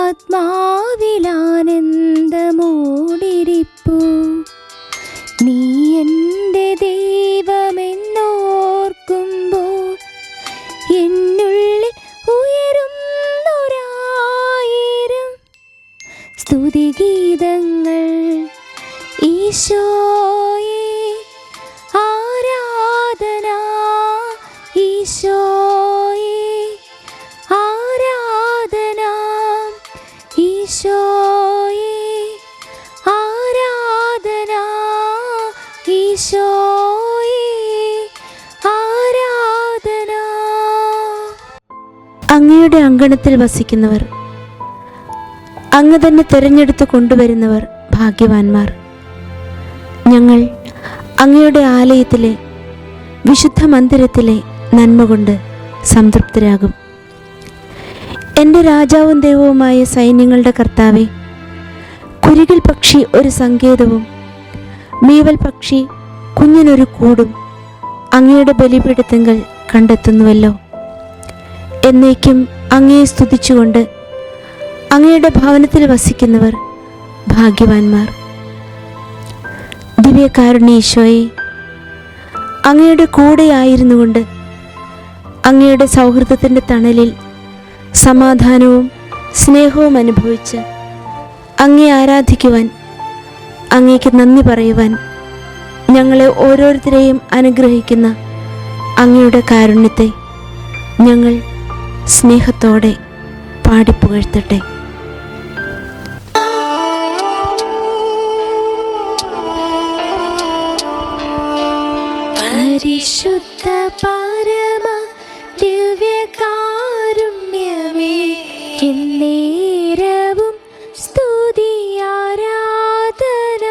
ആത്മാവിലാനന്ദമോടിരിപ്പു. നീ എൻ്റെ ദൈവമെന്നോർക്കുമ്പോൾ എന്നുള്ളിൽ ഉയരുന്നൊരായിരം സ്തുതിഗീതങ്ങൾ. ഈശോയേ ആരാധന, ഈശോയേ ആരാധന, ഈശോയേ ആരാധന, ഈശോയേ ആരാധന. അങ്ങയുടെ അങ്കണത്തിൽ വസിക്കുന്നവർ, അങ്ങ് തന്നെ തിരഞ്ഞെടുത്ത് കൊണ്ടുവരുന്നവർ ഭാഗ്യവാന്മാർ. ഞങ്ങൾ അങ്ങയുടെ ആലയത്തിലെ വിശുദ്ധ മന്ദിരത്തിലെ നന്മ കൊണ്ട് സംതൃപ്തരാകും. എൻ്റെ രാജാവും ദൈവവുമായ സൈന്യങ്ങളുടെ കർത്താവേ, കുരികിൽ പക്ഷി ഒരു സങ്കേതവും മീവൽ പക്ഷി കുഞ്ഞിനൊരു കൂടും അങ്ങയുടെ ബലിപീഠത്തിങ്കൽ കണ്ടെത്തുന്നുവല്ലോ. എന്നേക്കും അങ്ങയെ സ്തുതിച്ചുകൊണ്ട് അങ്ങയുടെ ഭവനത്തിൽ വസിക്കുന്നവർ ഭാഗ്യവാന്മാർ. ദിവ്യകാരുണ്യ ഈശോയെ, അങ്ങയുടെ കൂടെ ആയിരുന്നുകൊണ്ട് അങ്ങയുടെ സൗഹൃദത്തിൻ്റെ തണലിൽ സമാധാനവും സ്നേഹവും അനുഭവിച്ച് അങ്ങയെ ആരാധിക്കുവാൻ, അങ്ങേക്ക് നന്ദി പറയുവാൻ ഞങ്ങളെ ഓരോരുത്തരെയും അനുഗ്രഹിക്കുന്ന അങ്ങയുടെ കാരുണ്യത്തെ ഞങ്ങൾ സ്നേഹത്തോടെ പാടിപ്പുകഴ്ത്തട്ടെ. പരിശുദ്ധ പരമ ദിവ്യകാരുണ്യമേ, എന്നേരവും സ്തുതി ആരാധന.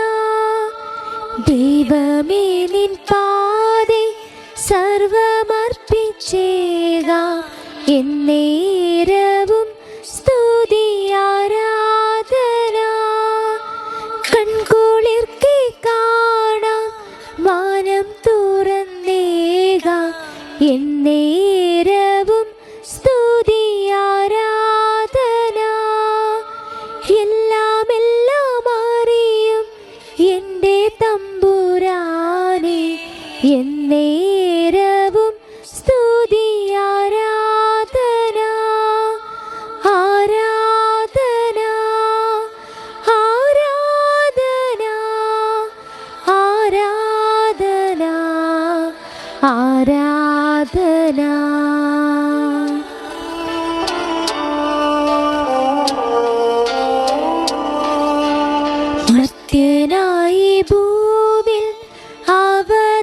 ദൈവമേ, നിൻ പാദേ സർവമർപ്പിച്ചേകാം, എന്നേരവും സ്തുതി ആരാധന. കൺകുളിർക്കെ കാണാം മാനം തുറന്നേകാം, എന്നേരവും സ്തുതി ആരാധന. എല്ലാം എല്ലാം അറിയും എൻ്റെ തമ്പുരാനെ, എന്നേരവും സ്തുതി ആരാധന. ആരാധന ആരാധന ആരാധന ആരാധന. മർത്യനായി ഭൂവിൽ അവതരിച്ചവനെ,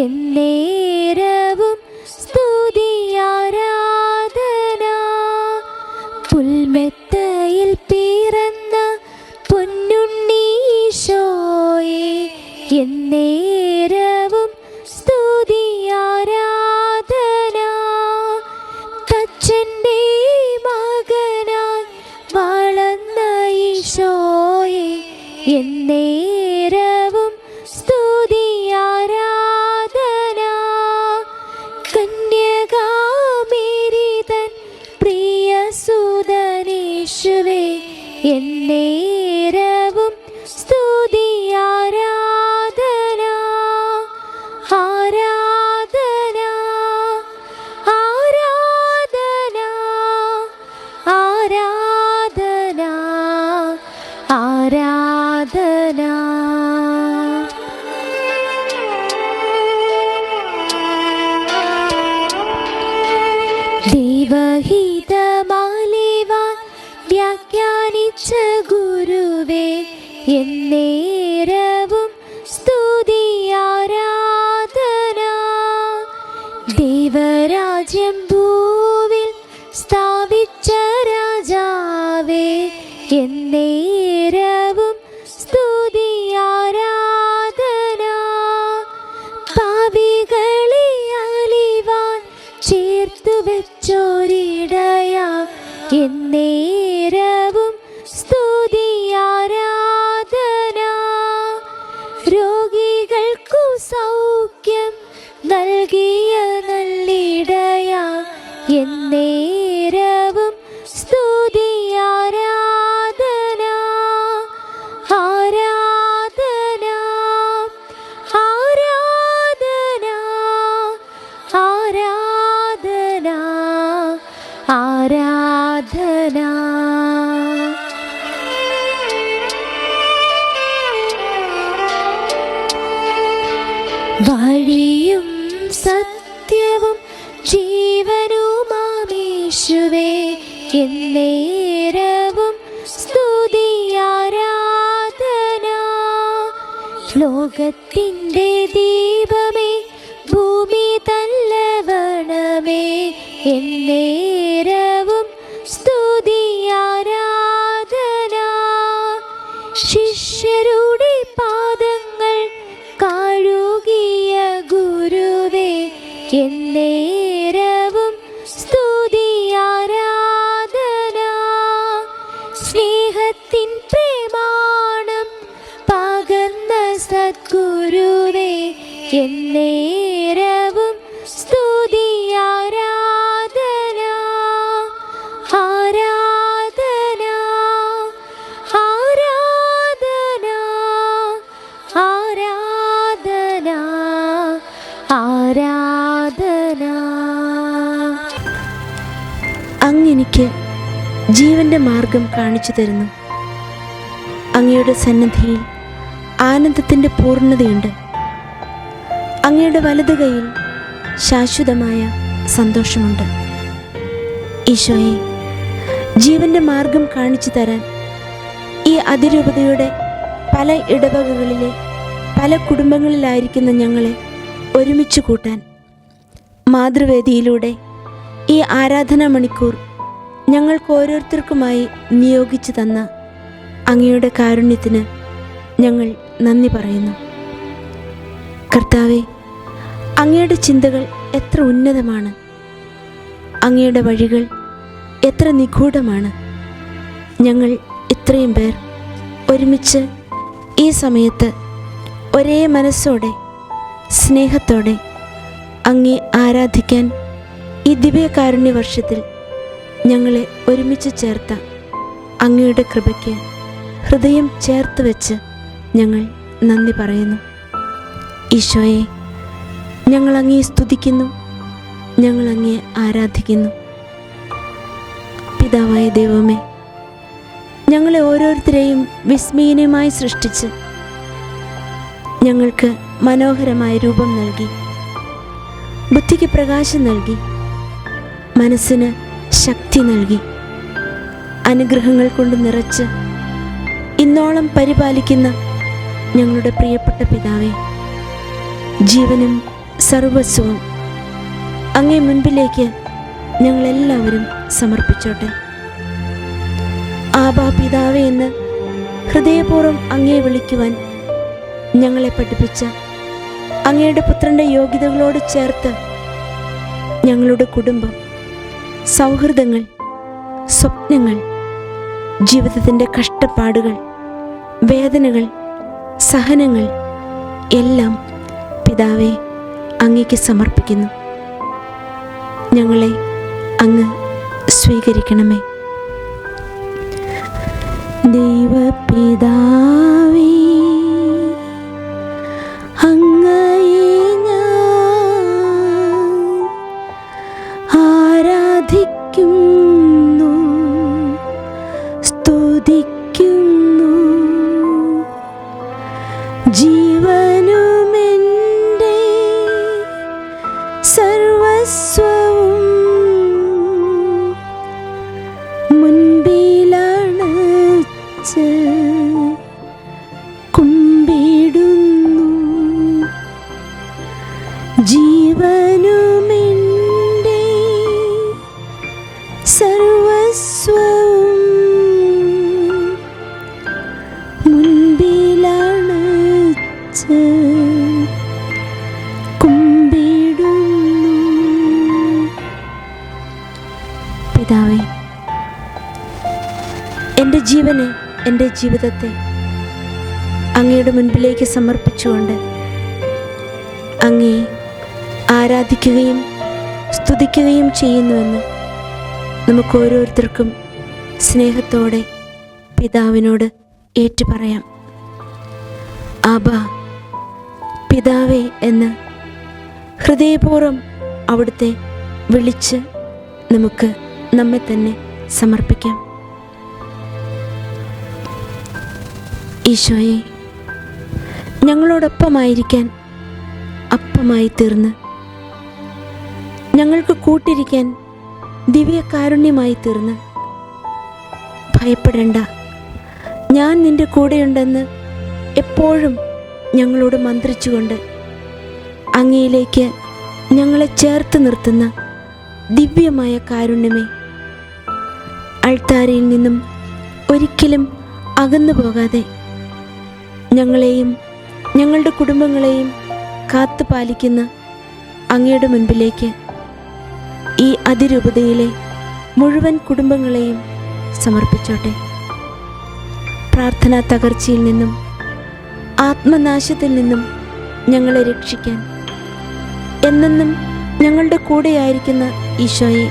എന്നേരവും സ്തുതി ആരാധന. പുൽമെത്തയിൽ പിറന്ന പൊന്നുണ്ണീശോയെ, എന്നേരവും സ്തുതി ആരാധന. തച്ചൻ്റെ മകനായി വളർന്ന ഈശോയെ, എന്നേരവും സ്തുതി ആരാധന. കന്യകാമേരിതൻ പ്രിയ സുതനേശുവേ, എന്നേരവും സ്തുതി ആരാധന. ആരാധന ആരാധന ആരാധന ആരാധന. ദൈവഹിതമാലിവാൻ വ്യാഖ്യാനിച്ച ഗുരുവേ, എന്നേരവും സ്തുതി ആരാധന. ദൈവരാജ്യം ഭൂവിൽ സ്ഥാപിച്ച രാജാവേ, എന്നേരവും സ്തുതി ആരാധന. പാപികളെ അലിവാൻ ചേർത്തു വെച്ചോരിടയാ, എന്നേരവും സ്തുതി ആരാധന. രോഗികൾക്കു സൗഖ്യം നൽകിയ നല്ലിടയാ, എന്നേരവും വഴിയും സത്യവും ജീവനുമാമേശുവേ, എന്നേരവും സ്തുതി ആരാധന. ലോകത്തിൻ്റെ ദീപമേ, ഭൂമി തല്ലവണമേ, എന്നേരവും സ്തുതി ആരാധന. ശിഷ്യരുടെ പാദങ്ങൾ കാഴുകിയ ഗുരുവേ, എന്നേരവും സ്തുതി ആരാധന. സ്നേഹത്തിൻ പ്രമാണം പകർന്ന സദ്ഗുരുവേ, എന്നേരവും സ്തുതി ആരാധന. ആരാധന ആരാധന ആരാധന ആരാധന. അങ്ങെനിക്ക് ജീവന്റെ മാർഗം കാണിച്ചു തരുന്നു. അങ്ങയുടെ സന്നിധിയിൽ ആനന്ദത്തിൻ്റെ പൂർണ്ണതയുണ്ട്. അങ്ങയുടെ വലതു കൈയിൽ ശാശ്വതമായ സന്തോഷമുണ്ട്. ഈശോയെ, ജീവന്റെ മാർഗം കാണിച്ചു തരാൻ ഈ അതിരൂപതയുടെ പല ഇടവകകളിലെ പല കുടുംബങ്ങളിലായിരിക്കുന്ന ഞങ്ങളെ ഒരുമിച്ച് കൂട്ടാൻ മാതൃവേദിയിലൂടെ ഈ ആരാധനാ മണിക്കൂർ ഞങ്ങൾക്ക് ഓരോരുത്തർക്കുമായി നിയോഗിച്ചു തന്ന അങ്ങയുടെ കാരുണ്യത്തിന് ഞങ്ങൾ നന്ദി പറയുന്നു. കർത്താവേ, അങ്ങയുടെ ചിന്തകൾ എത്ര ഉന്നതമാണ്, അങ്ങയുടെ വഴികൾ എത്ര നിഗൂഢമാണ്. ഞങ്ങൾ ഇത്രയും പേർ ഒരുമിച്ച് ഈ സമയത്ത് ഒരേ മനസ്സോടെ സ്നേഹത്തോടെ അങ്ങേ ആരാധിക്കാൻ ഈ ദിവ്യകാരുണ്യ വർഷത്തിൽ ഞങ്ങളെ ഒരുമിച്ച് ചേർത്ത അങ്ങയുടെ കൃപയ്ക്ക് ഹൃദയം ചേർത്ത് വെച്ച് ഞങ്ങൾ നന്ദി പറയുന്നു. ഈശോയെ, ഞങ്ങൾ അങ്ങേ സ്തുതിക്കുന്നു, ഞങ്ങൾ അങ്ങേ ആരാധിക്കുന്നു. പിതാവായ ദൈവമേ, ഞങ്ങളെ ഓരോരുത്തരെയും വിസ്മയനമായി സൃഷ്ടിച്ച് ഞങ്ങൾക്ക് മനോഹരമായ രൂപം നൽകി, ബുദ്ധിക്ക് പ്രകാശം നൽകി, മനസ്സിന് ശക്തി നൽകി, അനുഗ്രഹങ്ങൾ കൊണ്ട് നിറച്ച് ഇന്നോളം പരിപാലിക്കുന്ന ഞങ്ങളുടെ പ്രിയപ്പെട്ട പിതാവേ, ജീവനും സർവസ്വവും അങ്ങേ മുൻപിലേക്ക് ഞങ്ങളെല്ലാവരും സമർപ്പിച്ചോട്ടെ. ആബാ പിതാവേ എന്ന് ഹൃദയപൂർവ്വം അങ്ങേ വിളിക്കുവാൻ ഞങ്ങളെ പഠിപ്പിച്ച അങ്ങയുടെ പുത്രൻ്റെ യോഗ്യതകളോട് ചേർത്ത് ഞങ്ങളുടെ കുടുംബം, സൗഹൃദങ്ങൾ, സ്വപ്നങ്ങൾ, ജീവിതത്തിൻ്റെ കഷ്ടപ്പാടുകൾ, വേദനകൾ, സഹനങ്ങൾ എല്ലാം പിതാവേ അങ്ങേക്ക് സമർപ്പിക്കുന്നു. ഞങ്ങളെ അങ്ങ് സ്വീകരിക്കണമേ. ദൈവപിതാവേ, അങ്ങയെ ഞാൻ ആരാധിക്കുന്നു, സ്തുതിക്കുന്നു. ജീവനുമെൻ്റെ സർവസ്വവും മുൻപിലണച്ച് കുമ്പിടുന്നു. ജീവനുമെൻ്റെ സർവസ്വവും മുൻപിലണച്ച് കുമ്പിടുന്നു. പിതാവേ, എൻ്റെ ജീവനെ, എൻ്റെ ജീവിതത്തെ അങ്ങയുടെ മുൻപിലേക്ക് സമർപ്പിച്ചുകൊണ്ട് അങ്ങയെ ആരാധിക്കുകയും സ്തുതിക്കുകയും ചെയ്യുന്നുവെന്ന് നമുക്ക് ഓരോരുത്തർക്കും സ്നേഹത്തോടെ പിതാവിനോട് ഏറ്റുപറയാം. ആബാ പിതാവേ എന്ന് ഹൃദയപൂർവ്വം അവിടുത്തെ വിളിച്ച് നമുക്ക് നമ്മെ തന്നെ സമർപ്പിക്കാം. ഈശോയെ, ഞങ്ങളോടൊപ്പമായിരിക്കാൻ അപ്പമായി തീർന്ന് ഞങ്ങൾക്ക് കൂട്ടിരിക്കാൻ ദിവ്യകാരുണ്യമായി തീർന്ന് ഭയപ്പെടേണ്ട, ഞാൻ നിൻ്റെ കൂടെയുണ്ടെന്ന് എപ്പോഴും ഞങ്ങളോട് മന്ത്രിച്ചുകൊണ്ട് അങ്ങയിലേക്ക് ഞങ്ങളെ ചേർത്ത് നിർത്തുന്ന ദിവ്യമായ കാരുണ്യമേ, അൾത്താരയിൽ നിന്നും ഒരിക്കലും അകന്നു പോകാതെ ഞങ്ങളെയും ഞങ്ങളുടെ കുടുംബങ്ങളെയും കാത്തു പാലിക്കുന്ന അങ്ങയുടെ മുൻപിലേക്ക് ഈ അതിരൂപതയിലെ മുഴുവൻ കുടുംബങ്ങളെയും സമർപ്പിച്ചോട്ടെ. പ്രാർത്ഥനാ തകർച്ചയിൽ നിന്നും ആത്മനാശത്തിൽ നിന്നും ഞങ്ങളെ രക്ഷിക്കാൻ എന്നെന്നും ഞങ്ങളുടെ കൂടെയായിരിക്കുന്ന ഈശോയെ,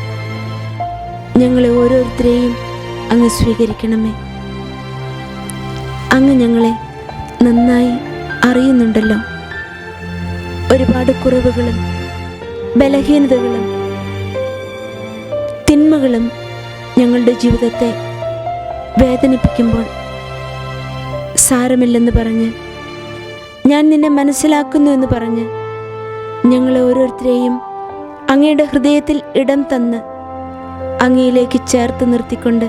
ഞങ്ങളെ ഓരോരുത്തരെയും അങ്ങ് സ്വീകരിക്കണമേ. അങ്ങ് ഞങ്ങളെ നന്നായി അറിയുന്നുണ്ടല്ലോ. ഒരുപാട് കുറവുകളും ബലഹീനതകളും തിന്മകളും ഞങ്ങളുടെ ജീവിതത്തെ വേദനിപ്പിക്കുമ്പോൾ സാരമില്ലെന്ന് പറഞ്ഞ്, ഞാൻ നിന്നെ മനസ്സിലാക്കുന്നു എന്ന് പറഞ്ഞ് ഞങ്ങളെ ഓരോരുത്തരെയും അങ്ങയുടെ ഹൃദയത്തിൽ ഇടം തന്ന് അങ്ങയിലേക്ക് ചേർത്ത് നിർത്തിക്കൊണ്ട്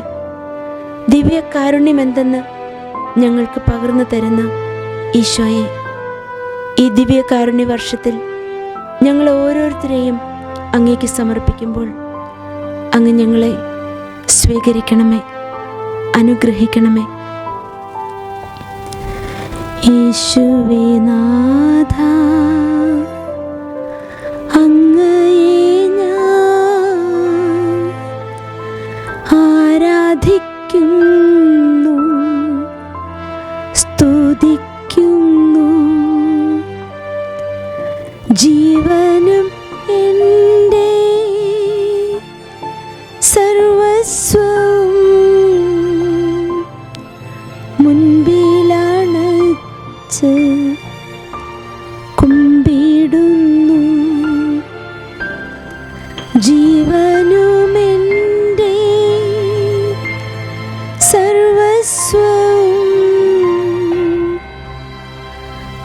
ദിവ്യകാരുണ്യം എന്തെന്ന് ഞങ്ങൾക്ക് പകർന്നു തരുന്ന ഈശോയെ, ഈ ദിവ്യകാരുണ്യ വർഷത്തിൽ ഞങ്ങളെ ഓരോരുത്തരെയും അങ്ങേക്ക് സമർപ്പിക്കുമ്പോൾ അങ്ങ് ഞങ്ങളെ സ്വീകരിക്കണമേ, അനുഗ്രഹിക്കണമേ. യേശുവേ നാഥ, അങ്ങയെ ഞാൻ ആരാധിക്കുന്നു, സ്തുതിക്കുന്നു. ജീവനും എൻ്റെ സർവസ്വവും മുൻപിലണച്ച് കുമ്പിടുന്നു. ജീവനും എൻ്റെ സർവസ്വവും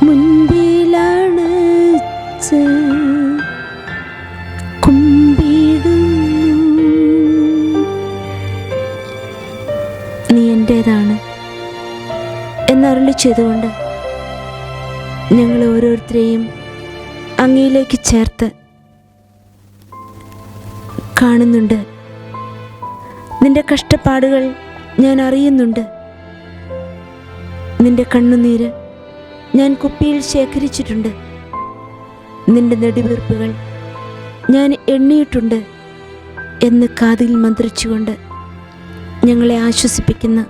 മുൻപിലണച്ച് കുമ്പിടുന്നു. നീ എൻ്റേതാണ് എന്നരുളി ചെയ്തുകൊണ്ട് ഞങ്ങൾ ഓരോരുത്തരെയും അങ്ങയിലേക്ക് ചേർത്ത് കാണുന്നുണ്ട്. നിന്റെ കഷ്ടപ്പാടുകൾ ഞാൻ അറിയുന്നുണ്ട്. നിന്റെ കണ്ണുനീര് ഞാൻ കുപ്പിയിൽ ശേഖരിച്ചിട്ടുണ്ട്. നിന്റെ നെടുവീർപ്പുകൾ ഞാൻ എണ്ണിയിട്ടുണ്ട് എന്ന് കാതിൽ മന്ത്രിച്ചുകൊണ്ട് ഞങ്ങളെ ആശ്വസിപ്പിക്കുന്ന,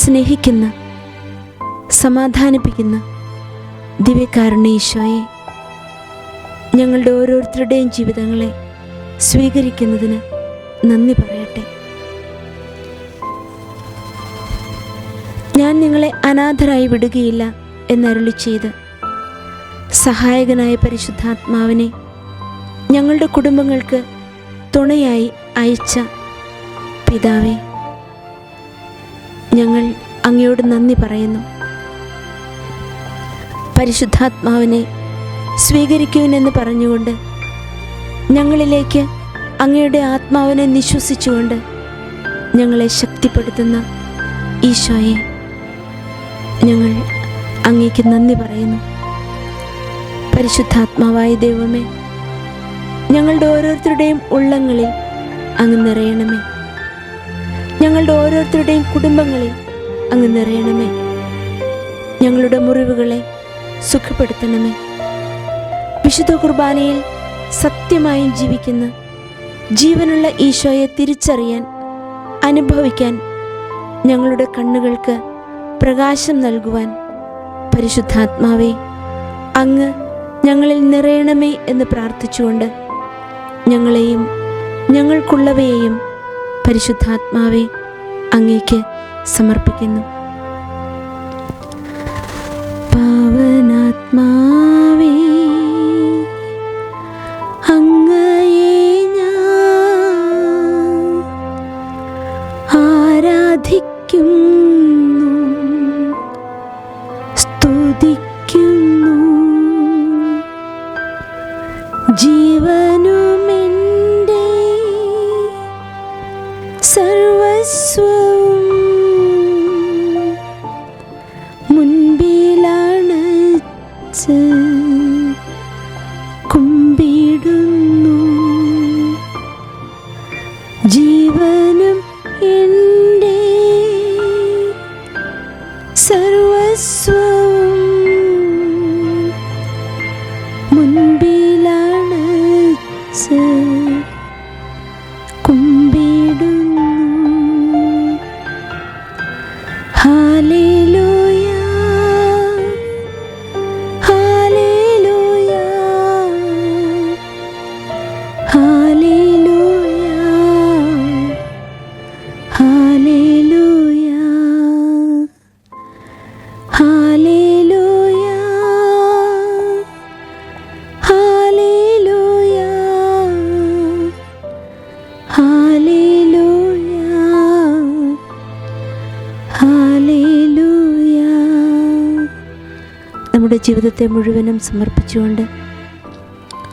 സ്നേഹിക്കുന്ന, സമാധാനിപ്പിക്കുന്ന ദിവ്യകാരുണ്യ ഈശോയെ, ഞങ്ങളുടെ ഓരോരുത്തരുടെയും ജീവിതങ്ങളെ സ്വീകരിക്കുന്നതിന് നന്ദി പറയട്ടെ. ഞാൻ നിങ്ങളെ അനാഥരായി വിടുകയില്ല എന്നരുളി ചെയ്ത് സഹായകനായ പരിശുദ്ധാത്മാവിനെ ഞങ്ങളുടെ കുടുംബങ്ങൾക്ക് തുണയായി അയച്ച പിതാവേ, ഞങ്ങൾ അങ്ങയോട് നന്ദി പറയുന്നു. പരിശുദ്ധാത്മാവിനെ സ്വീകരിക്കുവിനെന്ന് പറഞ്ഞുകൊണ്ട് ഞങ്ങളിലേക്ക് അങ്ങയുടെ ആത്മാവിനെ നിശ്വസിച്ചുകൊണ്ട് ഞങ്ങളെ ശക്തിപ്പെടുത്തുന്ന ഈശോയെ, ഞങ്ങൾ അങ്ങേക്ക് നന്ദി പറയുന്നു. പരിശുദ്ധാത്മാവായ ദൈവമേ, ഞങ്ങളുടെ ഓരോരുത്തരുടെയും ഉള്ളങ്ങളിൽ അങ്ങ് നിറയണമേ. ഞങ്ങളുടെ ഓരോരുത്തരുടെയും കുടുംബങ്ങളിൽ അങ്ങ് നിറയണമേ. ഞങ്ങളുടെ മുറിവുകളെ സുഖപ്പെടുത്തണമേ. വിശുദ്ധ കുർബാനയിൽ സത്യമായും ജീവിക്കുന്ന ജീവനുള്ള ഈശോയെ തിരിച്ചറിയാൻ, അനുഭവിക്കാൻ ഞങ്ങളുടെ കണ്ണുകൾക്ക് പ്രകാശം നൽകുവാൻ പരിശുദ്ധാത്മാവേ, അങ്ങ് ഞങ്ങളിൽ നിറയണമേ എന്ന് പ്രാർത്ഥിച്ചുകൊണ്ട് ഞങ്ങളെയും ഞങ്ങൾക്കുള്ളവയെയും പരിശുദ്ധാത്മാവേ അങ്ങേക്ക് സമർപ്പിക്കുന്നു. പാവനാത്മാവേ, അങ്ങയെ ഞാൻ ആരാധിക്കുന്നു, സ്തുതിക്കുന്നു. ജീവനുമെൻ്റെ സർവസ്വവും മുൻപിലണച്ച് കുമ്പിടുന്നു. ജീവനും എൻ്റെ സർവസ്വവും മുൻപിലണച്ച് കുമ്പിടുന്നു. ഹല്ലേലൂയ, ഹല്ലേലൂയ, ഹല്ലേലൂയ, ഹല്ലേലൂയ, ഹല്ലേലൂയ, ഹല്ലേലൂയ, ഹല്ലേലൂയ, ഹല്ലേലൂയ. നമ്മുടെ ജീവിതത്തെ മുഴുവനും സമർപ്പിച്ചുകൊണ്ട്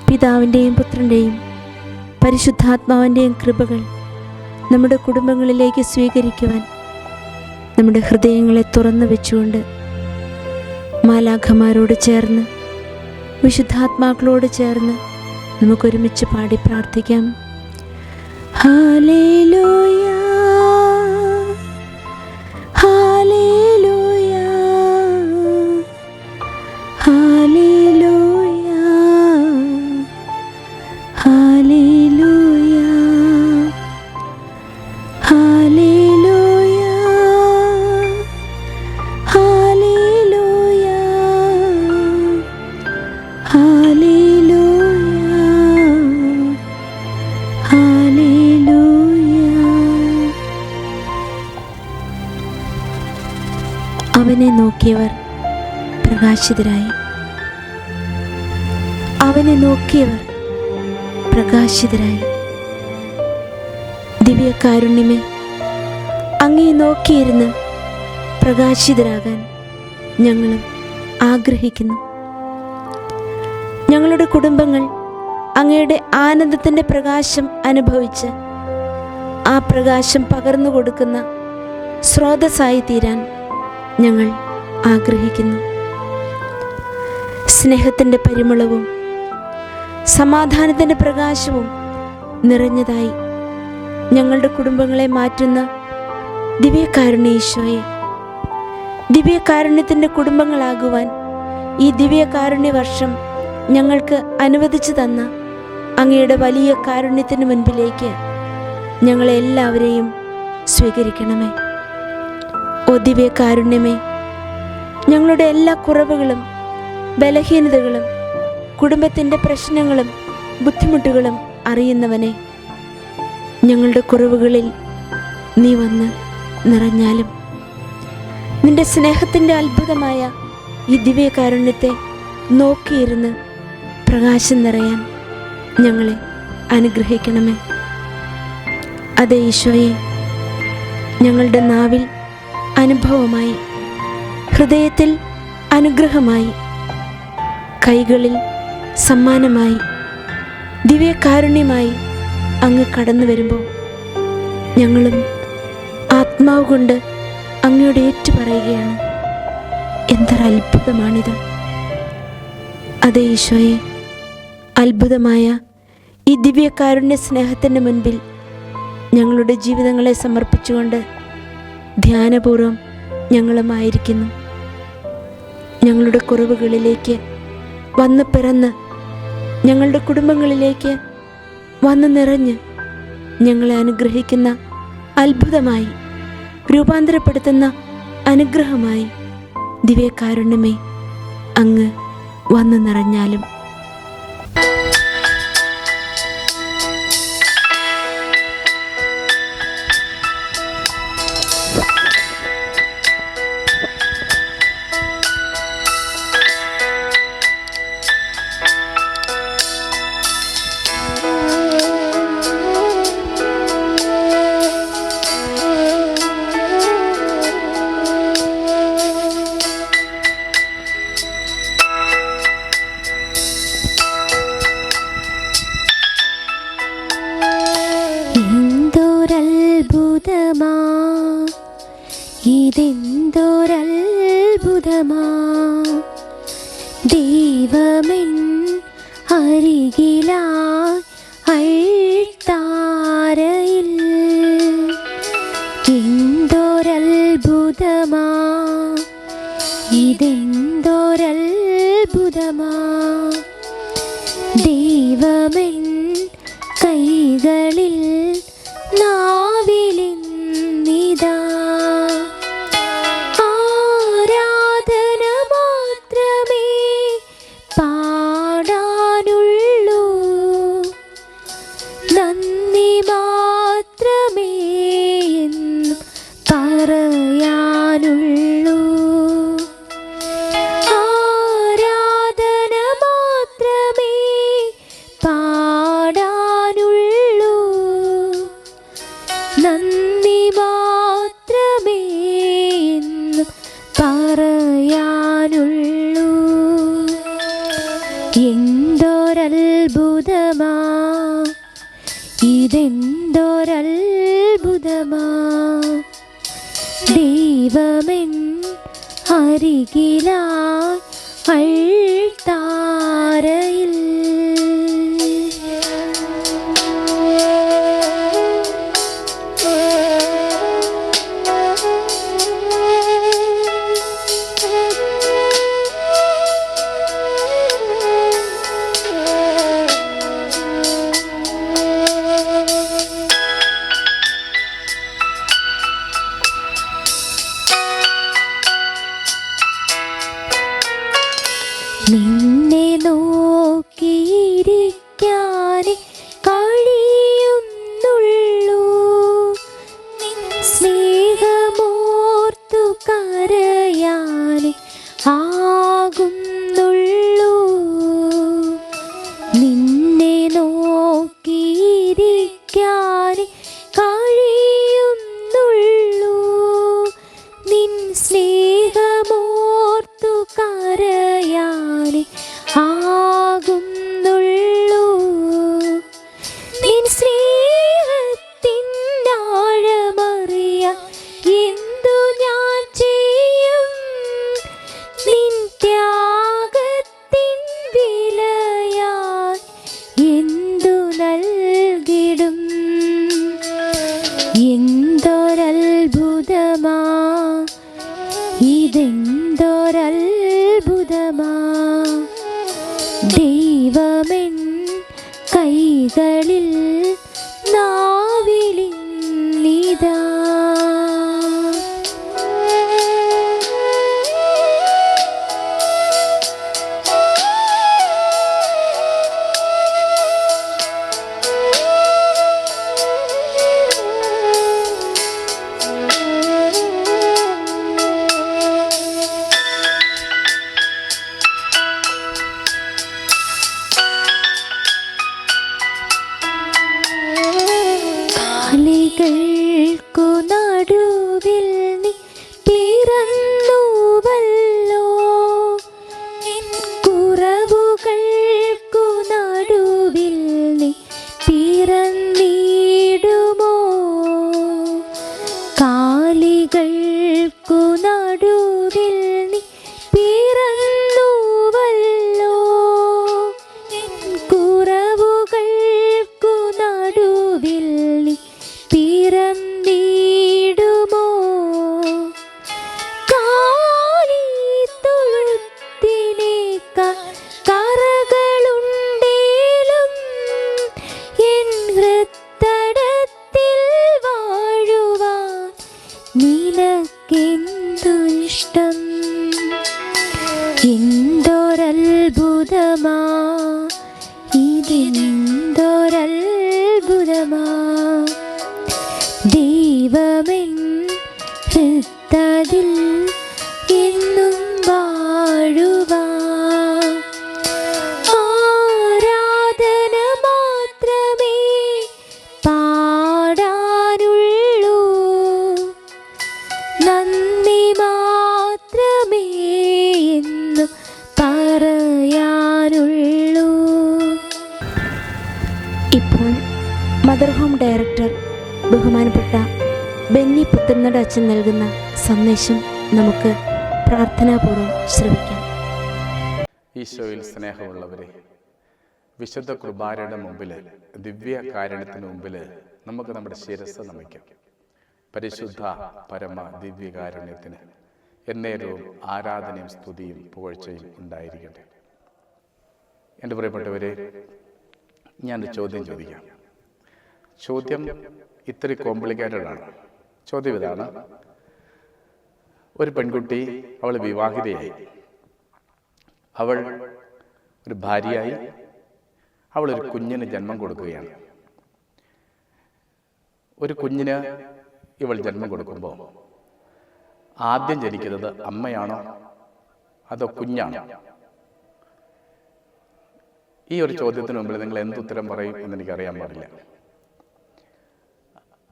പിതാവിൻ്റെയും പുത്രൻ്റെയും പരിശുദ്ധാത്മാവിൻ്റെയും കൃപകൾ നമ്മുടെ കുടുംബങ്ങളിലേക്ക് സ്വീകരിക്കുവാൻ നമ്മുടെ ഹൃദയങ്ങളെ തുറന്നു വെച്ചുകൊണ്ട് മാലാഖമാരോട് ചേർന്ന് വിശുദ്ധാത്മാക്കളോട് ചേർന്ന് നമുക്കൊരുമിച്ച് പാടി പ്രാർത്ഥിക്കാം. ഹല്ലേലൂയ, ഹല്ലേലൂയ, ഹല്ലേലൂയ, ഹല്ലേലൂയ, ഹല്ലേലൂയ, ഹല്ലേലൂയ, ഹല്ലേലൂയ, ഹല്ലേലൂയ. അവനെ നോക്കിയവർ പ്രകാശിതരായി. അവനെ നോക്കിയവർ പ്രകാശിതരായി. ദിവ്യകാരുണ്യമേ, അങ്ങേ നോക്കിയിരുന്ന് പ്രകാശിതരാകാൻ ഞങ്ങളും ആഗ്രഹിക്കുന്നു. ഞങ്ങളുടെ കുടുംബങ്ങൾ അങ്ങയുടെ ആനന്ദത്തിൻ്റെ പ്രകാശം അനുഭവിച്ച് ആ പ്രകാശം പകർന്നു കൊടുക്കുന്ന സ്രോതസ്സായി തീരാൻ ഞങ്ങൾ ആഗ്രഹിക്കുന്നു. സ്നേഹത്തിൻ്റെ പരിമളവും സമാധാനത്തിൻ്റെ പ്രകാശവും നിറഞ്ഞതായി ഞങ്ങളുടെ കുടുംബങ്ങളെ മാറ്റുന്ന ദിവ്യകാരുണ്യ ഈശോയെ, ദിവ്യകാരുണ്യത്തിൻ്റെ കുടുംബങ്ങളാകുവാൻ ഈ ദിവ്യകാരുണ്യ വർഷം ഞങ്ങൾക്ക് അനുവദിച്ചു തന്ന അങ്ങയുടെ വലിയ കാരുണ്യത്തിന് മുൻപിലേക്ക് ഞങ്ങളെല്ലാവരെയും സ്വീകരിക്കണമേ. ഓ ദിവ്യകാരുണ്യമേ, ഞങ്ങളുടെ എല്ലാ കുറവുകളും ബലഹീനതകളും കുടുംബത്തിൻ്റെ പ്രശ്നങ്ങളും ബുദ്ധിമുട്ടുകളും അറിയുന്നവനെ, ഞങ്ങളുടെ കുറവുകളിൽ നീ വന്ന് നിറഞ്ഞാലും നിന്റെ സ്നേഹത്തിൻ്റെ അത്ഭുതമായ ഈ ദിവ്യകാരുണ്യത്തെ നോക്കിയിരുന്ന് പ്രകാശം നിറയാൻ ഞങ്ങളെ അനുഗ്രഹിക്കണമേ. അതേ ഈശോയെ, ഞങ്ങളുടെ നാവിൽ അനുഭവമായി, ഹൃദയത്തിൽ അനുഗ്രഹമായി, കൈകളിൽ സമ്മാനമായി, ദിവ്യകാരുണ്യമായി അങ്ങ് കടന്നു വരുമ്പോൾ ഞങ്ങളും ആത്മാവ് കൊണ്ട് അങ്ങയോട് ഏറ്റുപറയുകയാണ്, എന്തൊരത്ഭുതമാണിത്. അതേ ഈശോയെ, അത്ഭുതമായ ഈ ദിവ്യകാരുണ്യ സ്നേഹത്തിൻ്റെ മുൻപിൽ ഞങ്ങളുടെ ജീവിതങ്ങളെ സമർപ്പിച്ചുകൊണ്ട് ധ്യാനപൂർവം ഞങ്ങളുമായിരിക്കുന്നു. ഞങ്ങളുടെ കുറവുകളിലേക്ക് വന്ന് പിറന്ന് ഞങ്ങളുടെ കുടുംബങ്ങളിലേക്ക് വന്ന് നിറഞ്ഞ് ഞങ്ങളെ അനുഗ്രഹിക്കുന്ന അത്ഭുതമായി രൂപാന്തരപ്പെടുത്തുന്ന അനുഗ്രഹമായി ദിവ്യകാരുണ്യമേ അങ്ങ് വന്നു നിറഞ്ഞാലും. അത്ഭുതമാ, ഇതെന്തൊരത്ഭുതമാ. ദൈവമെൻ അരികിലായി അൾത്താരയിൽ എന്തൊരത്ഭുതമാ, ഇതെന്തൊരത്ഭുതമാ. ദൈവമെൻ കൈകളിൽ നാവിലിന്നിതാ ആരാധന മാത്രമേ പാടാനുള്ളൂ, നന്ദി മാത്രമേ എന്നും പറയാനുള്ളൂ. ആരാധന മാത്രമേ പാടാനുള്ളൂ, നന്ദി മാത്രമേ എന്നും പറയാനുള്ളൂ. എന്തൊരത്ഭുതമാ, ഇതെന്തൊരത്ഭുതമാ. ദൈവമെൻ അരികിലായി അൾത്താരയിൽ നിന്നെ നോക്കിയിരിക്കാനേ കഴിയുന്നുള്ളൂ, സ്നേഹമോർത്തു കരയാനേ ആകുന്നുള്ളൂ. നിന്നെ നോക്കിയിരിക്കാനേ കഴിയുന്നുള്ളൂ, നിൻ സ്നേഹമോർത്തു കരയാനേ ആകുന്നുള്ളൂ. നിൻ സ്നേഹത്തിൻ ആഴമറിയാൻ എന്തു ഞാൻ ചെയ്യും, നിൻ ത്യാഗത്തിൻ വിലയായി എന്തു നൽകിടും. എന്തൊരത്ഭുതമാ, ഇതെന്തൊരത്ഭുതമാ. ദൈവമെൻ കൈകളിൽ നാവിലിന്നിതാ കാലികൾക്കു നടുവിൽ നീ പിറന്നുവല്ലോ, കുറവുകൾക്കു നടുവിൽ നീ പിറന്നിടുമോ. കാലികൾക്കു നടുവിൽ നീ പിറന്നുവല്ലോ, കുറവുകൾക്കു നടുവിൽ നീ പിറന്നിടുമോ. കാലിത്തൊഴുത്തിനേക്കാൾ കറകളുണ്ടേലും എൻ ഹൃത്തടത്തിൽ വാഴുവാൻ നിനക്കെന്തു ഇഷ്ടം. എന്തൊരത്ഭുതമാ, ഇതെന്തൊരത്ഭുതമാ. ദൈവമെൻ ഹൃദയത്തിൽ എന്നും വാഴുവാൻ ആരാധന മാത്രമേ പാടാനുള്ളൂ, നന്ദി മാത്രമേ എന്നും പറയാനുള്ളൂ. ഇപ്പോൾ മദർ ഹോം ഡയറക്ടർ ബഹുമാനപ്പെട്ട ബെന്നി പുത്തനട അച്ഛൻ നൽകുന്ന സന്ദേശം നമുക്ക് പ്രാർത്ഥനാപൂർവ്വം ശ്രവിക്കാം. ഈശോയിൽ സ്നേഹമുള്ളവരെ, വിശുദ്ധ കുർബാനയുടെ മുമ്പിൽ, ദിവ്യ കാരുണ്യത്തിന് മുമ്പിൽ നമുക്ക് നമ്മുടെ ശിരസ് നമിക്കാം. പരിശുദ്ധ പരമ ദിവ്യകാരുണ്യത്തിന് എന്നേരവും ആരാധനയും സ്തുതിയും പുകഴ്ചയും ഉണ്ടായിരിക്കട്ടെ. എൻ്റെ പ്രിയപ്പെട്ടവരെ, ഞാനൊരു ചോദ്യം ചോദിക്കാം. ചോദ്യം ഇത്തിരി കോംപ്ലിക്കേറ്റഡ് ആണ്. ചോദ്യം ഇതാണ്: ഒരു പെൺകുട്ടി, അവൾ വിവാഹിതയായി, അവൾ ഒരു ഭാര്യയായി, അവളൊരു കുഞ്ഞിന് ജന്മം കൊടുക്കുകയാണ്. ഒരു കുഞ്ഞിന് ഇവൾ ജന്മം കൊടുക്കുമ്പോൾ ആദ്യം ജനിക്കുന്നത് അമ്മയാണോ അതോ കുഞ്ഞാണോ? ഈ ഒരു ചോദ്യത്തിന് മുമ്പിൽ നിങ്ങൾ എന്തുത്തരം പറയും എന്ന് എനിക്കറിയാൻ പാടില്ല.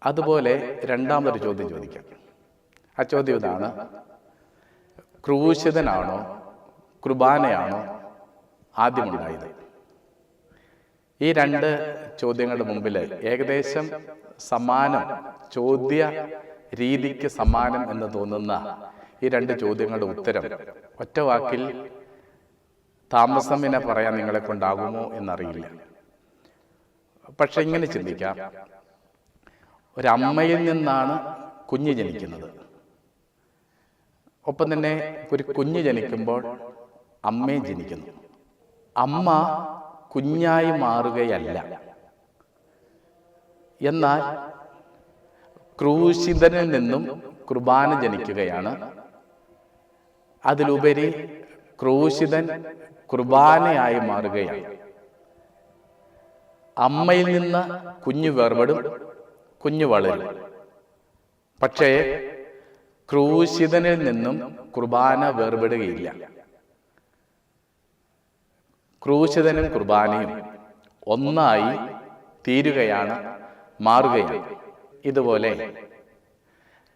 അതുപോലെ രണ്ടാമതൊരു ചോദ്യം ചോദിക്കാം. ആ ചോദ്യം ഇതാണ്: ക്രൂശിതനാണോ കുർബാനയാണോ ആദ്യമുണ്ടായത്? ഈ രണ്ട് ചോദ്യങ്ങളുടെ മുമ്പിൽ ഏകദേശം സമാനം, ചോദ്യ രീതിക്ക് സമാനം എന്ന് തോന്നുന്ന ഈ രണ്ട് ചോദ്യങ്ങളുടെ ഉത്തരം ഒറ്റ വാക്കിൽ താമസമിനെ പറയാൻ നിങ്ങളെ കൊണ്ടാകുമോ എന്നറിയില്ല. പക്ഷെ ഇങ്ങനെ ചിന്തിക്കാം: ഒരമ്മയിൽ നിന്നാണ് കുഞ്ഞ് ജനിക്കുന്നത്. ഒപ്പം തന്നെ ഒരു കുഞ്ഞ് ജനിക്കുമ്പോൾ അമ്മയും ജനിക്കുന്നു. അമ്മ കുഞ്ഞായി മാറുകയല്ല. എന്നാൽ ക്രൂശിതനിൽ നിന്നും കുർബാന ജനിക്കുകയാണ്. അതിലുപരി ക്രൂശിതൻ കുർബാനയായി മാറുകയാണ്. അമ്മയിൽ നിന്ന് കുഞ്ഞു വേർപെടും, കുഞ്ഞു വളരും. പക്ഷേ ക്രൂശിതനിൽ നിന്നും കുർബാന വേർപെടുകയില്ല. ക്രൂശിതനും കുർബാനയും ഒന്നായി തീരുകയാണ്, മാറുകയാണ്. ഇതുപോലെ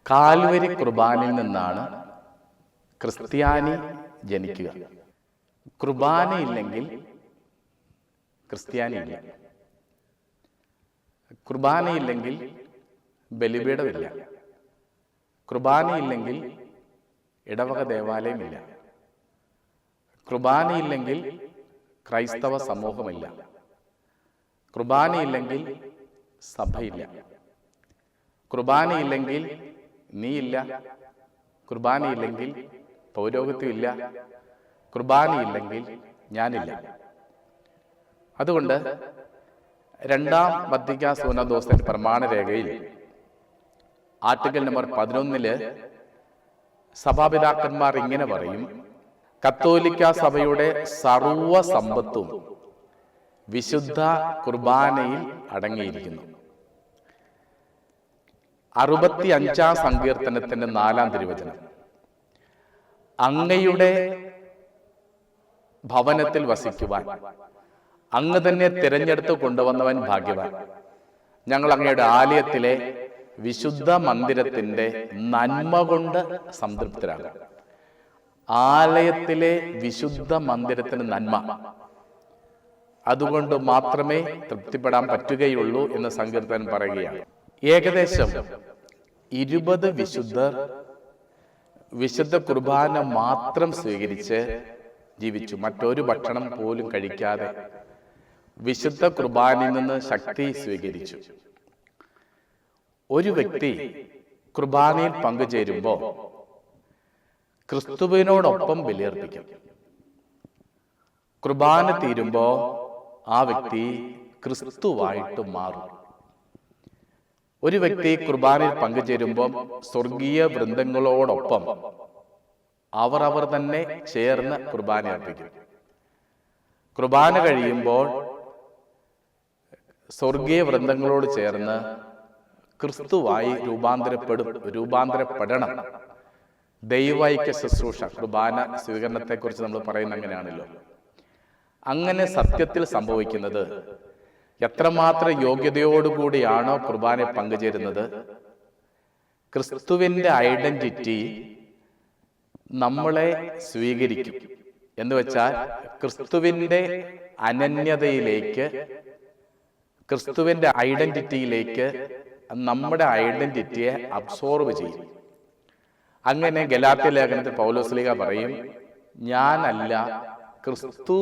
കാൽവരി കുർബാനയിൽ നിന്നാണ് ക്രിസ്ത്യാനി ജനിക്കുക. കുർബാനയില്ലെങ്കിൽ ക്രിസ്ത്യാനിയില്ല. കുർബാനയില്ലെങ്കിൽ ബലിപീഠമില്ല. കുർബാനയില്ലെങ്കിൽ ഇടവക ദേവാലയമില്ല. കുർബാനയില്ലെങ്കിൽ ക്രൈസ്തവ സമൂഹമില്ല. കുർബാനയില്ലെങ്കിൽ സഭയില്ല. കുർബാനയില്ലെങ്കിൽ നീയില്ല. കുർബാനയില്ലെങ്കിൽ പൗരോഹിത്യമില്ല. കുർബാനയില്ലെങ്കിൽ ഞാനില്ല. അതുകൊണ്ട് രണ്ടാം വത്തിക്കാൻ സൂനദോസിന്റെ പ്രമാണരേഖയിൽ ആർട്ടിക്കിൾ നമ്പർ 11 സഭാപിതാക്കന്മാർ ഇങ്ങനെ പറയും: കത്തോലിക്ക സഭയുടെ സർവ സമ്പത്തും വിശുദ്ധ കുർബാനയിൽ അടങ്ങിയിരിക്കുന്നു. 65 സങ്കീർത്തനത്തിന്റെ 4 തിരുവചനം: അങ്ങയുടെ ഭവനത്തിൽ വസിക്കുവാൻ അങ്ങ് തന്നെ തിരഞ്ഞെടുത്ത് കൊണ്ടുവന്നവൻ ഭാഗ്യവാൻ. ഞങ്ങൾ അങ്ങയുടെ ആലയത്തിലെ വിശുദ്ധ മന്ദിരത്തിന്റെ നന്മ കൊണ്ട് സംതൃപ്തരാകും. ആലയത്തിലെ വിശുദ്ധ മന്ദിരത്തിന് നന്മ, അതുകൊണ്ട് മാത്രമേ തൃപ്തിപ്പെടാൻ പറ്റുകയുള്ളൂ എന്ന് സങ്കീർത്തനം പറയുകയാണ്. ഏകദേശം 20 വിശുദ്ധർ വിശുദ്ധ കുർബാന മാത്രം സ്വീകരിച്ച് ജീവിച്ചു. മറ്റൊരു ഭക്ഷണം പോലും കഴിക്കാതെ വിശുദ്ധ കുർബാനയിൽ നിന്ന് ശക്തി സ്വീകരിച്ചു. ഒരു വ്യക്തി കുർബാനയിൽ പങ്കുചേരുമ്പോൾ ക്രിസ്തുവിനോടൊപ്പം ബലിയർപ്പിക്കും. കുർബാന തീരുമ്പോൾ ആ വ്യക്തി ക്രിസ്തുവായിട്ട് മാറും. ഒരു വ്യക്തി കുർബാനയിൽ പങ്കുചേരുമ്പോൾ സ്വർഗീയ വൃന്ദങ്ങളോടൊപ്പം അവർ തന്നെ ചേർന്ന് കുർബാന അർപ്പിക്കും. കുർബാന കഴിയുമ്പോൾ സ്വർഗീയ വൃന്ദങ്ങളോട് ചേർന്ന് ക്രിസ്തുവായി രൂപാന്തരപ്പെടണം. ദൈവൈക്യ ശുശ്രൂഷ, കുർബാന സ്വീകരണത്തെക്കുറിച്ച് നമ്മൾ പറയുന്നത് അങ്ങനെയാണല്ലോ. അങ്ങനെ സത്യത്തിൽ സംഭവിക്കുന്നത് എത്രമാത്രം യോഗ്യതയോടുകൂടിയാണോ കുർബാനയിൽ പങ്കുചേരുന്നത്, ക്രിസ്തുവിന്റെ ഐഡന്റിറ്റി നമ്മളെ സ്വീകരിക്കും. എന്ന് വെച്ചാൽ ക്രിസ്തുവിന്റെ അനന്യതയിലേക്ക്, ക്രിസ്തുവിന്റെ ഐഡന്റിറ്റിയിലേക്ക് നമ്മുടെ ഐഡന്റിറ്റിയെ അബ്സോർവ് ചെയ്യും. അങ്ങനെ ഗലാത്യ ലേഖനത്തിൽ പൗലോസ്ലീഹ പറയും, ഞാനല്ല, ക്രിസ്തു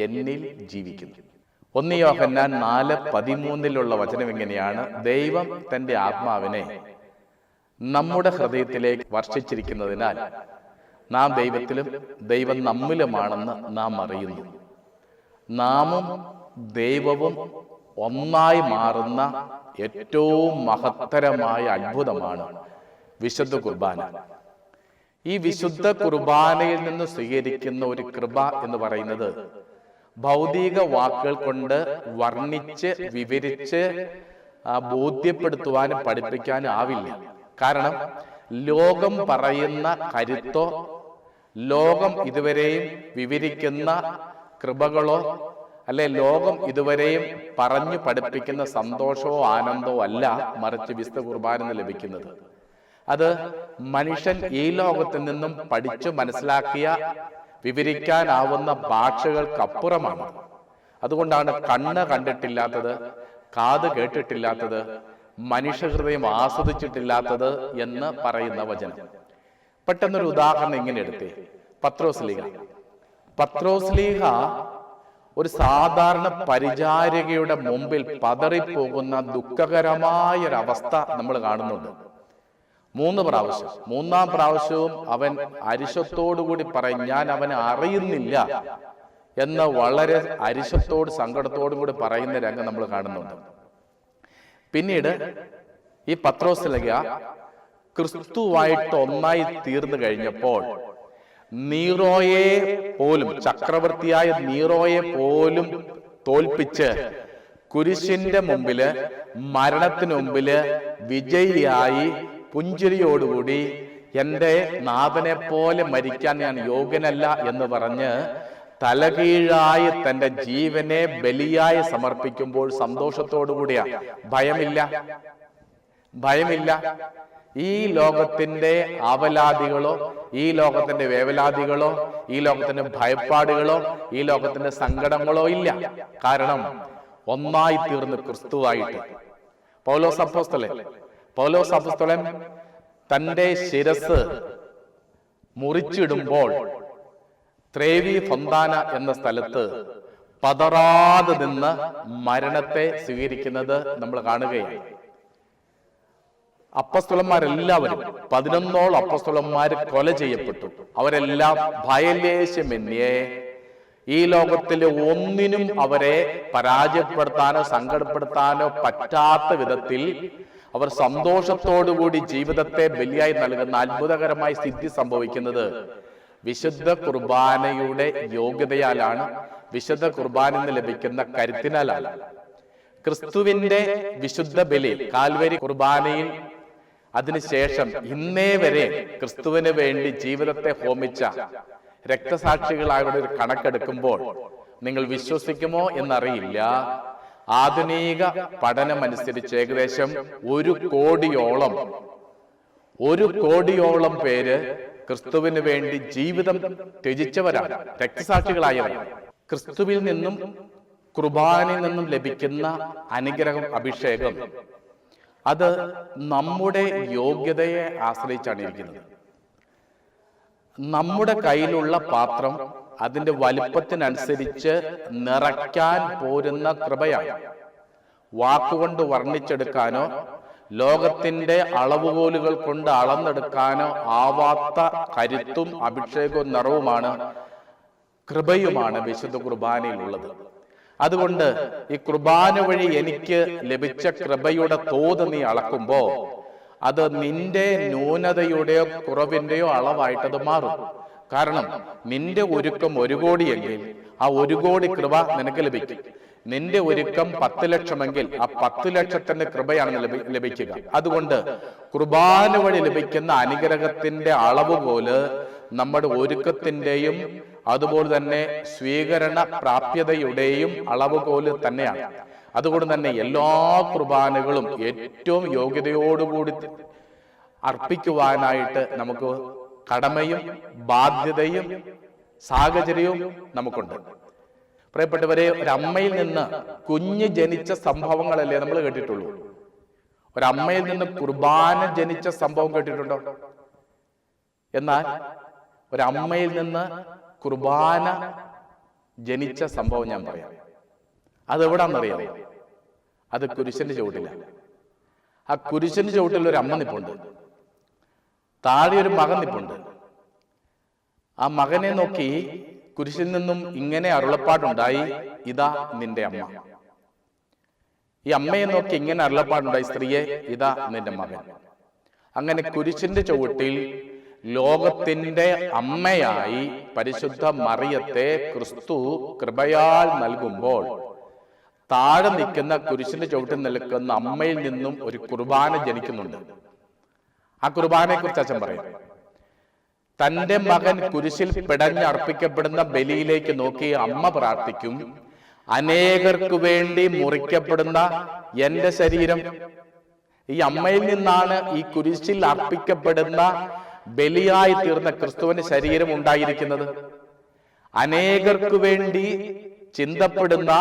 എന്നിൽ ജീവിക്കുന്നു. 1 യോഹന്നാൻ 4:13 വചനം ഇങ്ങനെയാണ്, ദൈവം തന്റെ ആത്മാവിനെ നമ്മുടെ ഹൃദയത്തിലേക്ക് വർഷിച്ചിരിക്കുന്നതിനാൽ നാം ദൈവത്തിലും ദൈവം നമ്മിലുമാണെന്ന് നാം അറിയുന്നു. നാമും ദൈവവും ഒന്നായി മാറുന്ന ഏറ്റവും മഹത്തരമായ അത്ഭുതമാണ് വിശുദ്ധ കുർബാന. ഈ വിശുദ്ധ കുർബാനയിൽ നിന്ന് സ്വീകരിക്കുന്ന ഒരു കൃപ എന്ന് പറയുന്നത് ഭൗതിക വാക്കുകൾ കൊണ്ട് വർണ്ണിച്ച് വിവരിച്ച് ബോധ്യപ്പെടുത്തുവാനും പഠിപ്പിക്കാനും ആവില്ല. കാരണം ലോകം പറയുന്ന കരുത്തോ ലോകം ഇതുവരെയും വിവരിക്കുന്ന കൃപകളോ അല്ലെ ലോകം ഇതുവരെയും പറഞ്ഞു പഠിപ്പിക്കുന്ന സന്തോഷമോ ആനന്ദമോ അല്ല, മറിച്ച് വിശുദ്ധ കുർബാന നിന്ന് ലഭിക്കുന്നത്. അത് മനുഷ്യൻ ഈ ലോകത്തിൽ നിന്നും പഠിച്ചു മനസ്സിലാക്കിയ വിവരിക്കാനാവുന്ന ഭാഷകൾക്കപ്പുറമാണ്. അതുകൊണ്ടാണ് കണ്ണ് കണ്ടിട്ടില്ലാത്തത്, കാത് കേട്ടിട്ടില്ലാത്തത്, മനുഷ്യഹൃദയം ആസ്വദിച്ചിട്ടില്ലാത്തത് എന്ന് പറയുന്ന വചനം. പെട്ടെന്നൊരു ഉദാഹരണം ഇങ്ങനെ എടുത്തേ. പത്രോസ്ലീഹ ഒരു സാധാരണ പരിചാരികയുടെ മുമ്പിൽ പതറിപ്പോകുന്ന ദുഃഖകരമായൊരവസ്ഥ നമ്മൾ കാണുന്നുണ്ട്. 3 പ്രാവശ്യം. 3-ാം പ്രാവശ്യവും അവൻ അരിശത്തോടുകൂടി പറയും, ഞാൻ അവനെ അറിയുന്നില്ല എന്ന് വളരെ അരിശത്തോട് സങ്കടത്തോടും കൂടി പറയുന്ന രംഗം നമ്മൾ കാണുന്നുണ്ട്. പിന്നീട് ഈ പത്രോസ്ലീഹ ക്രിസ്തുവായിട്ട് ഒന്നായി തീർന്നു കഴിഞ്ഞപ്പോൾ നീറോയെ പോലും, ചക്രവർത്തിയായ നീറോയെ പോലും തോൽപ്പിച്ച് കുരിശിന്റെ മുമ്പില്, മരണത്തിന് മുമ്പില് വിജയിയായി പുഞ്ചിരിയോടുകൂടി എൻ്റെ നാഥനെ പോലെ മരിക്കാൻ ഞാൻ യോഗ്യനല്ല എന്ന് പറഞ്ഞ് തലകീഴായി തന്റെ ജീവനെ ബലിയായി സമർപ്പിക്കുമ്പോൾ സന്തോഷത്തോടുകൂടിയാ. ഭയമില്ല. ഈ ലോകത്തിന്റെ ആവലാദികളോ ഈ ലോകത്തിന്റെ വേവലാദികളോ ഈ ലോകത്തിന്റെ ഭയപ്പാടുകളോ ഈ ലോകത്തിന്റെ സങ്കടങ്ങളോ ഇല്ല. കാരണം ഒന്നായി തീർന്ന് ക്രിസ്തുവായിട്ട്. പൗലോസ് അപ്പോസ്തലൻ തന്റെ ശിരസ് മുറിച്ചിടുമ്പോൾ ത്രേവി ഫൊന്താന എന്ന സ്ഥലത്ത് പതറാതെ നിന്ന് മരണത്തെ സ്വീകരിക്കുന്നത് നമ്മൾ കാണുകയാണ്. അപ്പസ്തലന്മാരെല്ലാവരും 11 അപ്പസ്തലന്മാർ കൊല ചെയ്യപ്പെട്ടു. അവരെല്ലാം ഭയലേശമന്യേ ഈ ലോകത്തിലെ ഒന്നിനും അവരെ പരാജയപ്പെടുത്താനോ സങ്കടപ്പെടുത്താനോ പറ്റാത്ത വിധത്തിൽ അവർ സന്തോഷത്തോടുകൂടി ജീവിതത്തെ ബലിയായി നൽകുന്ന അത്ഭുതകരമായ സ്ഥിതി സംഭവിക്കുന്നത് വിശുദ്ധ കുർബാനയുടെ യോഗ്യതയാലാണ്, വിശുദ്ധ കുർബാനയിൽ നിന്ന് ലഭിക്കുന്ന കരുത്തിനാലാണ്. ക്രിസ്തുവിന്റെ വിശുദ്ധ ബലി കാൽവരി കുർബാനയിൽ അതിനുശേഷം ഇന്നേ വരെ ക്രിസ്തുവിന് വേണ്ടി ജീവിതത്തെ ഹോമിച്ച രക്തസാക്ഷികളായുടെ ഒരു കണക്കെടുക്കുമ്പോൾ നിങ്ങൾ വിശ്വസിക്കുമോ എന്നറിയില്ല, ആധുനിക പഠനമനുസരിച്ച് ഏകദേശം 1 കോടിയോളം പേര് ക്രിസ്തുവിന് വേണ്ടി ജീവിതം ത്യജിച്ചവരാണ്, രക്തസാക്ഷികളായവരാണ്. ക്രിസ്തുവിൽ നിന്നും കുർബാനയിൽ നിന്നും ലഭിക്കുന്ന അനുഗ്രഹം, അഭിഷേകം, അത് നമ്മുടെ യോഗ്യതയെ ആശ്രയിച്ചാണ് ഇരിക്കുന്നത്. നമ്മുടെ കയ്യിലുള്ള പാത്രം അതിന്റെ വലുപ്പത്തിനനുസരിച്ച് നിറയ്ക്കാൻ പോരുന്ന കൃപയാണ്. വാക്കുകൊണ്ട് വർണ്ണിച്ചെടുക്കാനോ ലോകത്തിന്റെ അളവുകോലുകൾ കൊണ്ട് അളന്നെടുക്കാനോ ആവാത്ത കരുത്തും അഭിഷേകവും നിറവുമാണ്, കൃപയുമാണ് വിശുദ്ധ കുർബാനയിലുള്ളത്. അതുകൊണ്ട് ഈ കുർബാന വഴി എനിക്ക് ലഭിച്ച കൃപയുടെ തോത് നീ അളക്കുമ്പോ അത് നിന്റെ ന്യൂനതയുടെയോ കുറവിന്റെയോ അളവായിട്ടത് മാറും. കാരണം നിന്റെ ഒരുക്കം 1 കോടിയെങ്കിൽ ആ 1 കോടി കൃപ നിനക്ക് ലഭിക്കും. നിന്റെ ഒരുക്കം 10 ലക്ഷമെങ്കിൽ ആ 10 ലക്ഷത്തിന്റെ കൃപയാണ് ലഭിക്കുക. അതുകൊണ്ട് കുർബാന വഴി ലഭിക്കുന്ന അനുഗ്രഹത്തിന്റെ അളവുപോലെ നമ്മുടെ ഒരുക്കത്തിന്റെയും അതുപോലെ തന്നെ സ്വീകരണ പ്രാപ്യതയുടെയും അളവുകോല് തന്നെയാണ്. അതുകൊണ്ട് തന്നെ എല്ലാ കുർബാനകളും ഏറ്റവും യോഗ്യതയോടുകൂടി അർപ്പിക്കുവാനായിട്ട് നമുക്ക് കടമയും ബാധ്യതയും സാഹചര്യവും നമുക്കുണ്ട്. പ്രിയപ്പെട്ടവരെ, ഒരമ്മയിൽ നിന്ന് കുഞ്ഞ് ജനിച്ച സംഭവങ്ങളല്ലേ നമ്മൾ കേട്ടിട്ടുള്ളൂ. ഒരമ്മയിൽ നിന്ന് കുർബാന ജനിച്ച സംഭവം കേട്ടിട്ടുണ്ടോ? എന്നാൽ ഒരമ്മയിൽ നിന്ന് കുർബാന ജനിച്ച സംഭവം ഞാൻ പറയാം. അതെവിടാന്നറിയാം? അത് കുരിശിന്റെ ചുവട്ടിലാണ്. ആ കുരിശിന്റെ ചുവട്ടിൽ ഒരു അമ്മ നിപ്പുണ്ട്, താഴെ ഒരു മകൻ നിപ്പുണ്ട്. ആ മകനെ നോക്കി കുരിശിൽ നിന്നും ഇങ്ങനെ അരുളപ്പാടുണ്ടായി, ഇതാ നിന്റെ അമ്മ. ഈ അമ്മയെ നോക്കി ഇങ്ങനെ അരുളപ്പാടുണ്ടായി, സ്ത്രീയെ, ഇതാ നിന്റെ മകൻ. അങ്ങനെ കുരിശിന്റെ ചുവട്ടിൽ ലോകത്തിന്റെ അമ്മയായി പരിശുദ്ധ മറിയത്തെ ക്രിസ്തു കൃപയാൽ നൽകുമ്പോൾ താഴെ നിൽക്കുന്ന കുരിശിന്റെ ചുവട്ടിൽ നിൽക്കുന്ന അമ്മയിൽ നിന്നും ഒരു കുർബാന ജനിക്കുന്നുണ്ട്. ആ കുർബാനയെ കുറിച്ച് അച്ഛൻ പറയും. തന്റെ മകൻ കുരിശിൽ പിടഞ്ഞർപ്പിക്കപ്പെടുന്ന ബലിയിലേക്ക് നോക്കി അമ്മ പ്രാർത്ഥിക്കും, അനേകർക്ക് വേണ്ടി മുറിക്കപ്പെടുന്ന എന്റെ ശരീരം. ഈ അമ്മയിൽ നിന്നാണ് ഈ കുരിശിൽ അർപ്പിക്കപ്പെടുന്ന ബലിയായി തീർന്ന ക്രിസ്തുവിന്റെ ശരീരം ഉണ്ടായിരിക്കുന്നത്. അനേകർക്ക് വേണ്ടി ചിന്തപ്പെടുന്ന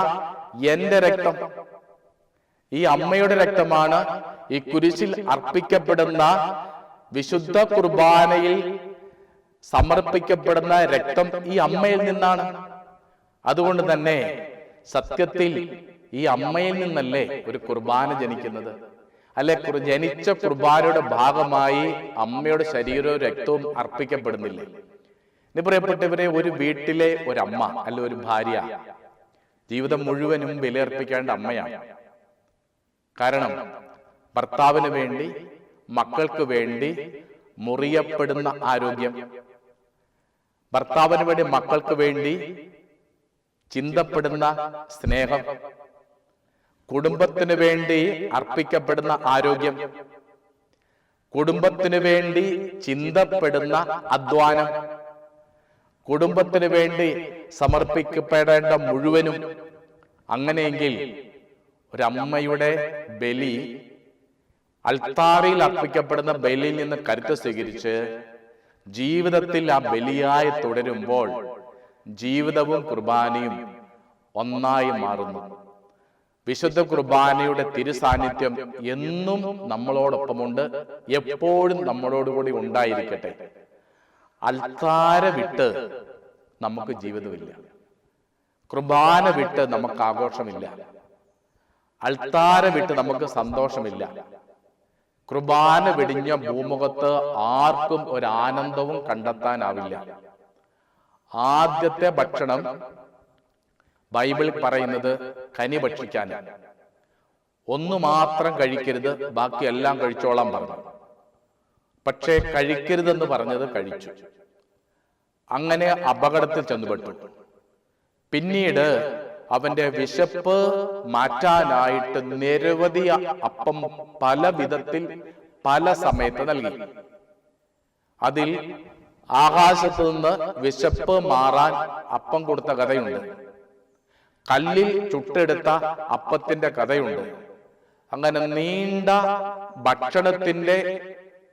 എന്റെ രക്തം, ഈ അമ്മയുടെ രക്തമാണ് ഈ കുരിശിൽ അർപ്പിക്കപ്പെടുന്ന വിശുദ്ധ കുർബാനയിൽ സമർപ്പിക്കപ്പെടുന്ന രക്തം ഈ അമ്മയിൽ നിന്നാണ്. അതുകൊണ്ട് തന്നെ സത്യത്തിൽ ഈ അമ്മയിൽ നിന്നല്ലേ ഒരു കുർബാന ജനിക്കുന്നത്? അല്ലെ, ജനിച്ച കുർബാനയുടെ ഭാഗമായി അമ്മയുടെ ശരീരവും രക്തവും അർപ്പിക്കപ്പെടുന്നില്ലേ? ഇനി പ്രിയപ്പെട്ടവരെ, ഒരു വീട്ടിലെ ഒരമ്മ അല്ലെ ഒരു ഭാര്യ ജീവിതം മുഴുവനും ബലിയർപ്പിക്കേണ്ട അമ്മയാണ്. കാരണം ഭർത്താവിന് വേണ്ടി, മക്കൾക്ക് വേണ്ടി മുറിയപ്പെടുന്ന ആരോഗ്യം, ഭർത്താവിന് വേണ്ടി മക്കൾക്ക് വേണ്ടി ചിന്തപ്പെടുന്ന സ്നേഹം, കുടുംബത്തിന് വേണ്ടി അർപ്പിക്കപ്പെടുന്ന ആരോഗ്യം, കുടുംബത്തിന് വേണ്ടി ചിന്തപ്പെടുന്ന അധ്വാനം, കുടുംബത്തിന് വേണ്ടി സമർപ്പിക്കപ്പെടേണ്ട മുഴുവനും. അങ്ങനെയെങ്കിൽ ഒരമ്മയുടെ ബലി, അൾത്താരയിൽ അർപ്പിക്കപ്പെടുന്ന ബലിയിൽ നിന്ന് കരുത്ത് സ്വീകരിച്ച് ജീവിതത്തിൽ ആ ബലിയായി തുടരുമ്പോൾ ജീവിതവും കുർബാനയും ഒന്നായി മാറുന്നു. വിശുദ്ധ കുർബാനയുടെ തിരുസാന്നിധ്യം എന്നും നമ്മളോടൊപ്പമുണ്ട്, എപ്പോഴും നമ്മളോടുകൂടി ഉണ്ടായിരിക്കട്ടെ. അൾത്താര വിട്ട് നമുക്ക് ജീവിതമില്ല, കുർബാന വിട്ട് നമുക്ക് ആഘോഷമില്ല, അൾത്താര വിട്ട് നമുക്ക് സന്തോഷമില്ല. കുർബാന വെടിഞ്ഞ ഭൂമുഖത്ത് ആർക്കും ഒരു ആനന്ദവും കണ്ടെത്താനാവില്ല. ആദ്യത്തെ ഭക്ഷണം ബൈബിൾ പറയുന്നത് കനി ഭക്ഷിക്കാൻ, ഒന്നു മാത്രം കഴിക്കരുത്, ബാക്കി എല്ലാം കഴിച്ചോളാൻ പറഞ്ഞു. പക്ഷേ കഴിക്കരുതെന്ന് പറഞ്ഞത് കഴിച്ചു. അങ്ങനെ അപകടത്തിൽ ചെന്നുപെട്ടു. പിന്നീട് അവന്റെ വിശപ്പ് മാറ്റാനായിട്ട് നിരവധി അപ്പം പല വിധത്തിൽ പല സമയത്ത് നൽകി. അതിൽ ആകാശത്ത് നിന്ന് വിശപ്പ് മാറാൻ അപ്പം കൊടുത്ത കഥയുണ്ട്, കല്ലിൽ ചുട്ടെടുത്ത അപ്പത്തിന്റെ കഥയുണ്ട്. അങ്ങനെ നീണ്ട ഭക്ഷണത്തിന്റെ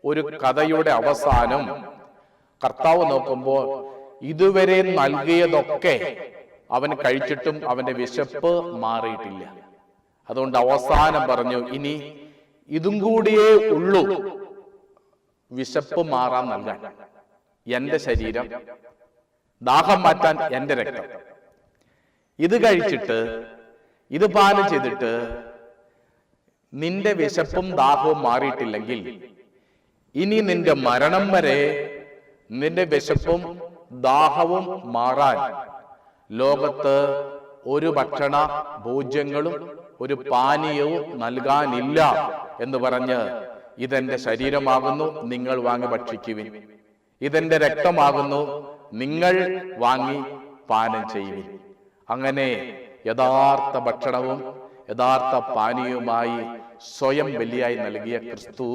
ഒരു കഥയുടെ അവസാനം കർത്താവ് നോക്കുമ്പോൾ ഇതുവരെ നൽകിയതൊക്കെ അവൻ കഴിച്ചിട്ടും അവന്റെ വിശപ്പ് മാറിയിട്ടില്ല. അതുകൊണ്ട് അവസാനം പറഞ്ഞു, ഇനി ഇതും കൂടിയേ ഉള്ളൂ വിശപ്പ് മാറാൻ നൽകാൻ, എന്റെ ശരീരം, ദാഹം മാറ്റാൻ എന്റെ രക്തം. ഇത് കഴിച്ചിട്ട്, ഇത് പാനം ചെയ്തിട്ട് നിന്റെ വിശപ്പും ദാഹവും മാറിയിട്ടില്ലെങ്കിൽ ഇനി നിന്റെ മരണം വരെ നിന്റെ വിശപ്പും ദാഹവും മാറാൻ ലോകത്ത് ഒരു ഭക്ഷണ ഭോജ്യങ്ങളും ഒരു പാനീയവും നൽകാനില്ല എന്ന് പറഞ്ഞ്, ഇതെന്റെ ശരീരമാകുന്നു, നിങ്ങൾ വാങ്ങി ഭക്ഷിക്കുവിൻ, ഇതെന്റെ രക്തമാകുന്നു, നിങ്ങൾ വാങ്ങി പാനം ചെയ്യുവിൻ. അങ്ങനെ യഥാർത്ഥ ഭക്ഷണവും യഥാർത്ഥ പാനീയവുമായി സ്വയം ബലിയായി നൽകിയ ക്രിസ്തു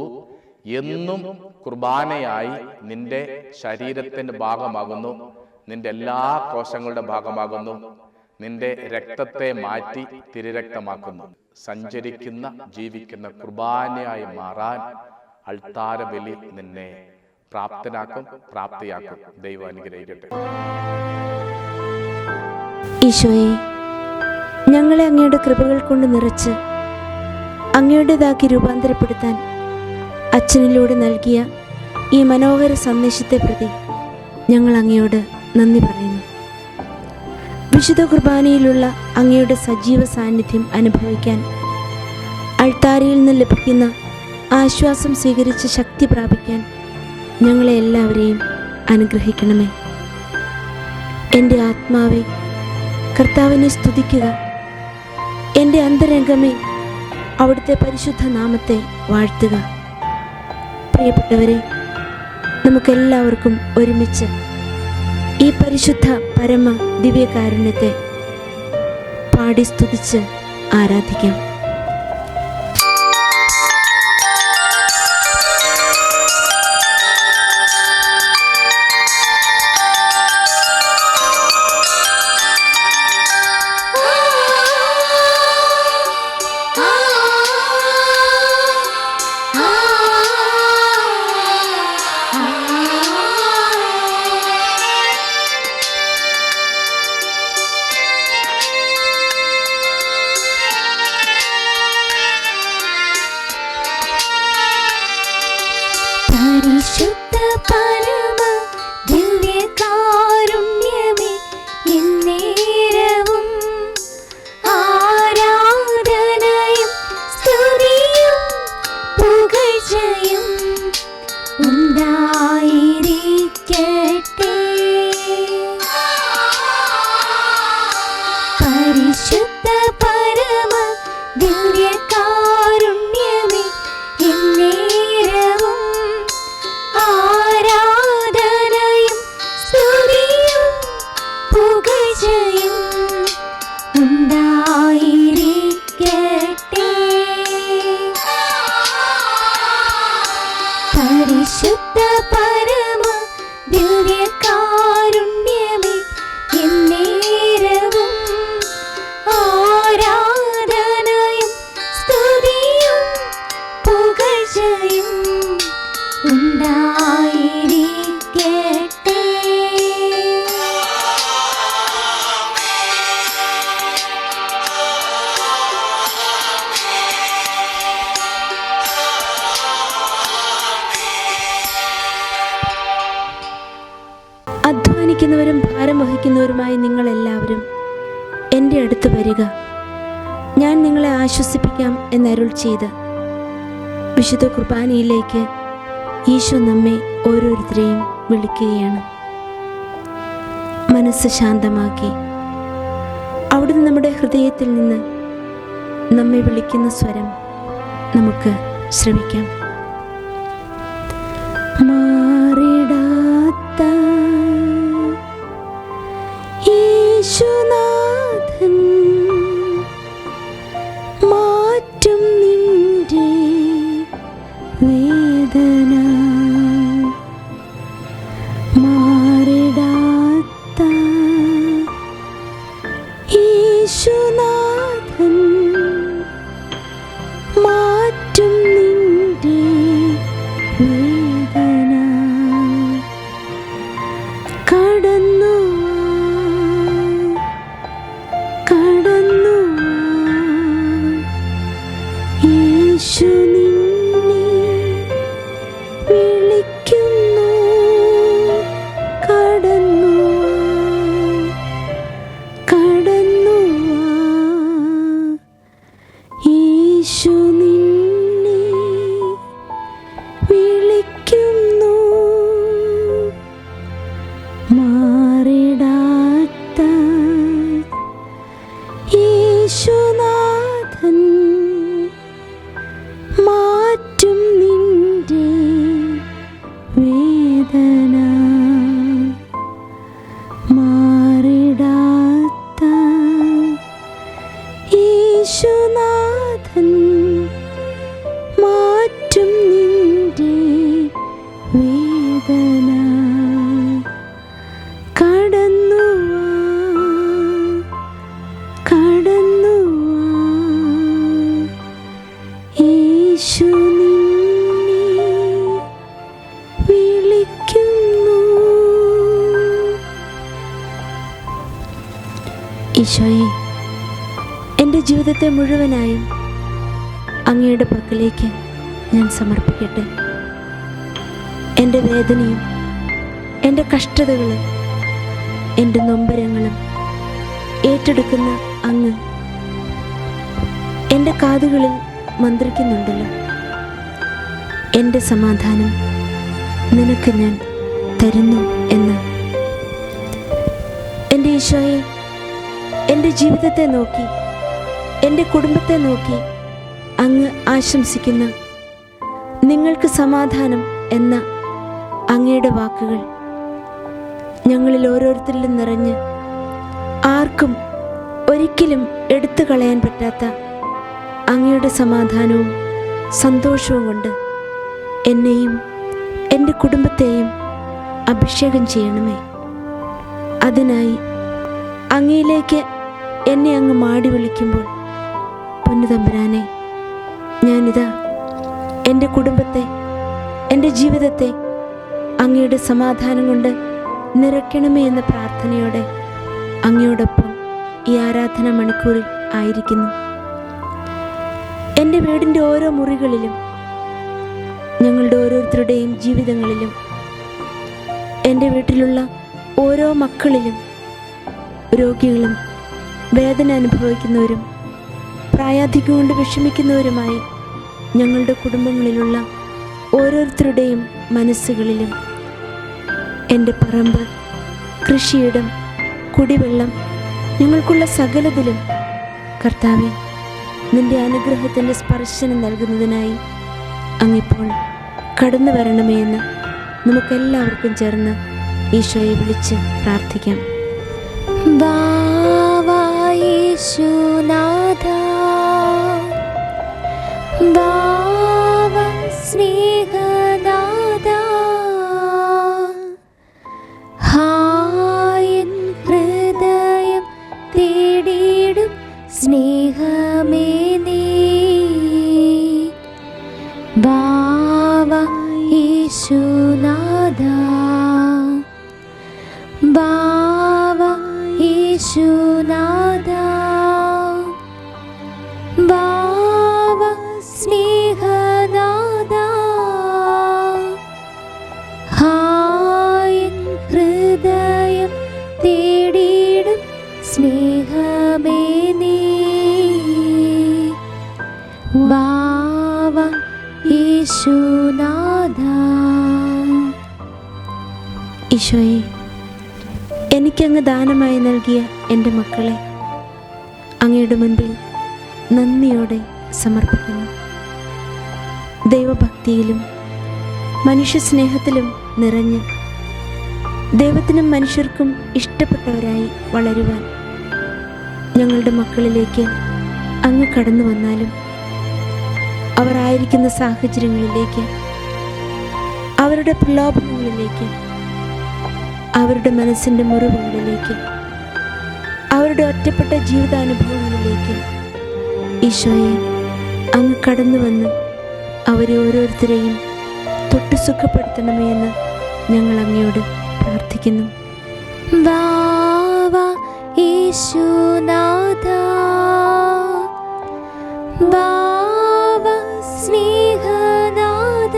എന്നും കുർബാനയായി നിന്റെ ശരീരത്തിന്റെ ഭാഗമാകുന്നു, നിന്റെ എല്ലാ കോശങ്ങളുടെ ഭാഗമാകുന്നു, നിന്റെ രക്തത്തെ മാറ്റി തിരുരക്തമാക്കുന്നു. സഞ്ചരിക്കുന്ന ജീവിക്കുന്ന കുർബാനയായി മാറാൻ അൾത്താര ബലി നിന്നെ പ്രാപ്തനാക്കും, പ്രാപ്തിയാക്കും. ദൈവം അനുഗ്രഹിക്കട്ടെ. ഈശോയെ, ഞങ്ങളെ അങ്ങയുടെ കൃപകൾ കൊണ്ട് നിറച്ച് അങ്ങയുടേതാക്കി രൂപാന്തരപ്പെടുത്താൻ അച്ഛനിലൂടെ നൽകിയ ഈ മനോഹര സന്ദേശത്തെ പ്രതി ഞങ്ങൾ അങ്ങയോട് നന്ദി പറയുന്നു. വിശുദ്ധ കുർബാനയിലുള്ള അങ്ങയുടെ സജീവ സാന്നിധ്യം അനുഭവിക്കാൻ അൾത്താരയിൽ നിന്ന് ലഭിക്കുന്ന ആശ്വാസം സ്വീകരിച്ച് ശക്തി പ്രാപിക്കാൻ ഞങ്ങളെ എല്ലാവരെയും അനുഗ്രഹിക്കണമേ. എൻ്റെ ആത്മാവെ കർത്താവിനെ സ്തുതിക്കുക, എൻ്റെ അന്തരംഗമേ അവിടുത്തെ പരിശുദ്ധ നാമത്തെ വാഴ്ത്തുക. പ്രിയപ്പെട്ടവരെ, നമുക്കെല്ലാവർക്കും ഒരുമിച്ച് ഈ പരിശുദ്ധ പരമ ദിവ്യകാരുണ്യത്തെ പാടി സ്തുതിച്ച് ആരാധിക്കാം. പരിശുദ്ധ പരമ ദിവ്യകാരുണ്യമേ, എന്നേരവും ആരാധനയും സ്തുതിയും പുകഴ്ചയും ഉണ്ടായിരിക്കട്ടെ. പരിശുദ്ധ പരമ ദിവ്യകാരുണ്യമേ, എന്നേരവും ആരാധനയും സ്തുതിയും പുകഴ്ചയും ഉണ്ടായിരിക്കട്ടെ. പരിശുദ്ധ പരമ ദിവ്യകാരുണ്യമേ, എന്നേരവും ആരാധനയും സ്തുതിയും പുകഴ്ചയും ഉണ്ടായിരിക്കട്ടെ. അധ്വാനിക്കുന്നവരും ഭാരം വഹിക്കുന്നവരുമായ നിങ്ങളെല്ലാവരും എൻ്റെ അടുത്ത് വരിക, ഞാൻ നിങ്ങളെ ആശ്വസിപ്പിക്കാം എന്നരുൾ ചെയ്ത് വിശുദ്ധ കുർബാനയിലേക്ക് ഈശോ നമ്മെ ഓരോരുത്തരെയും വിളിക്കുകയാണ്. മനസ്സ് ശാന്തമാക്കി അവിടുന്ന് നമ്മുടെ ഹൃദയത്തിൽ നിന്ന് നമ്മെ വിളിക്കുന്ന സ്വരം നമുക്ക് ശ്രവിക്കാം. മാറിടാത്ത യേശുനാഥൻ മാറ്റും നിന്റെ വേദന, മാറിടാത്ത യേശുനാഥൻ മാറ്റും നിന്റെ വേദന. കടന്നു കടന്നു യേശു നിന്നെ വിളിക്കുന്നു. കടന്നു കടന്നു യേശു നിന്നെ വിളിക്കുന്നു. മാറിടാത്ത യേശുനാഥൻ മാറ്റും നിന്റെ വേദന, മാറിടാത്ത യേശുനാഥൻ മാറ്റും നിന്റെ വേദന. കടന്നു കടന്നു യേശു നിന്നെ വിളിക്കുന്നു. ഈശോയെ, എൻ്റെ ജീവിതത്തെ മുഴുവനായും അങ്ങയുടെ പക്കലേക്ക് ഞാൻ സമർപ്പിക്കട്ടെ. എൻ്റെ വേദനയും എൻ്റെ കഷ്ടതകളും എൻ്റെ നൊമ്പരങ്ങളും ഏറ്റെടുക്കുന്ന അങ്ങ് എൻ്റെ കാതുകളിൽ മന്ത്രിക്കുന്നുണ്ടല്ലോ. എൻ്റെ സമാധാനം നിനക്ക് ഞാൻ തരുന്നു എന്ന്. എൻ്റെ ഈശോയെ, എൻ്റെ ജീവിതത്തെ നോക്കി, എൻ്റെ കുടുംബത്തെ നോക്കി അങ്ങ് ആശംസിക്കുന്ന നിങ്ങൾക്ക് സമാധാനം എന്ന അങ്ങയുടെ വാക്കുകൾ ഞങ്ങളിൽ ഓരോരുത്തരിലും നിറഞ്ഞ് ആർക്കും ഒരിക്കലും എടുത്തു കളയാൻ പറ്റാത്ത അങ്ങയുടെ സമാധാനവും സന്തോഷവും കൊണ്ട് എന്നെയും എൻ്റെ കുടുംബത്തെയും അഭിഷേകം ചെയ്യണമേ. അതിനായി അങ്ങയിലേക്ക് എന്നെ അങ്ങ് മാടി വിളിക്കുമ്പോൾ പൊന്നുതമ്പുരാനെ, ഞാനിതാ എൻ്റെ കുടുംബത്തെ, എൻ്റെ ജീവിതത്തെ അങ്ങയുടെ സമാധാനം കൊണ്ട് നിറയ്ക്കണമേ എന്ന പ്രാർത്ഥനയോടെ അങ്ങയോടൊപ്പം ഈ ആരാധന മണിക്കൂറിൽ ആയിരിക്കുന്നു. എൻ്റെ വീടിൻ്റെ ഓരോ മുറികളിലും, ഞങ്ങളുടെ ഓരോരുത്തരുടെയും ജീവിതങ്ങളിലും, എൻ്റെ വീട്ടിലുള്ള ഓരോ മക്കളിലും, രോഗികളും വേദന അനുഭവിക്കുന്നവരും പ്രായാധിക്യം കൊണ്ട് വിഷമിക്കുന്നവരുമായി ഞങ്ങളുടെ കുടുംബങ്ങളിലുള്ള ഓരോരുത്തരുടെയും മനസ്സുകളിലും, എൻ്റെ പറമ്പ്, കൃഷിയിടം, കുടിവെള്ളം, ഞങ്ങൾക്കുള്ള സകലതിലും കർത്താവേ, നിൻ്റെ അനുഗ്രഹത്തിൻ്റെ സ്പർശനം നൽകുന്നതിനായി അങ്ങിപ്പോൾ കടന്നു വരണമേ എന്ന് നമുക്കെല്ലാവർക്കും ചേർന്ന് ഈശോയെ വിളിച്ച് പ്രാർത്ഥിക്കാം. ബാവാ യേശുനാഥ, ബാവാ സ്നേഹനാഥ, ഹായൻ ഹൃദയം തേടിയിടും സ്നേഹമേ നീ. ബാവാ യേശുനാഥ, ബാവാ യേശുനാഥ, ബാവാ സ്നേഹനാഥ, ഹായൻ ഹൃദയം തേടിയിടും സ്നേഹമേ നീ. ബാവാ യേശുനാഥ. ഈശോയെ, എനിക്കങ്ങ് ദാനമായി നൽകിയ എൻ്റെ മക്കളെ അങ്ങയുടെ മുൻപിൽ നന്ദിയോടെ സമർപ്പിക്കുന്നു. ദൈവഭക്തിയിലും മനുഷ്യസ്നേഹത്തിലും നിറഞ്ഞ് ദൈവത്തിനും മനുഷ്യർക്കും ഇഷ്ടപ്പെട്ടവരായി വളരുവാൻ ഞങ്ങളുടെ മക്കളിലേക്ക് അങ്ങ് കടന്നു വന്നാലും അവർ ആയിരിക്കുന്ന സാഹചര്യങ്ങളിലേക്ക്, അവരുടെ പ്രലോഭനങ്ങളിലേക്ക്, അവരുടെ മനസ്സിൻ്റെ മുറിവുകളിലേക്ക്, അവരുടെ ഒറ്റപ്പെട്ട ജീവിതാനുഭവങ്ങളിലേക്ക് ഈശോയെ അങ്ങ് കടന്നു വന്ന് അവരെ ഓരോരുത്തരെയും തൊട്ട് സുഖപ്പെടുത്തണമേ എന്ന് ഞങ്ങൾ അങ്ങയോട് പ്രാർത്ഥിക്കുന്നു. ബാവാ യേശുനാഥ, ബാവാ സ്നേഹനാഥ,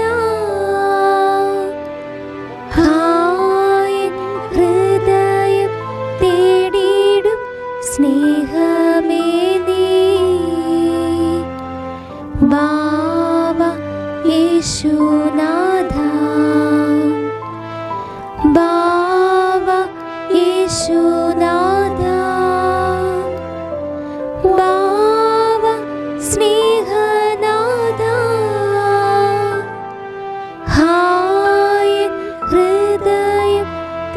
ഹായൻ ഹൃദയം തേടിയിടും സ്നേഹമേ നീ. ബാവാ യേശുനാഥ, ബാവാ യേശുനാഥ, ബാവാ സ്നേഹനാഥ, ഹായൻ ഹൃദയം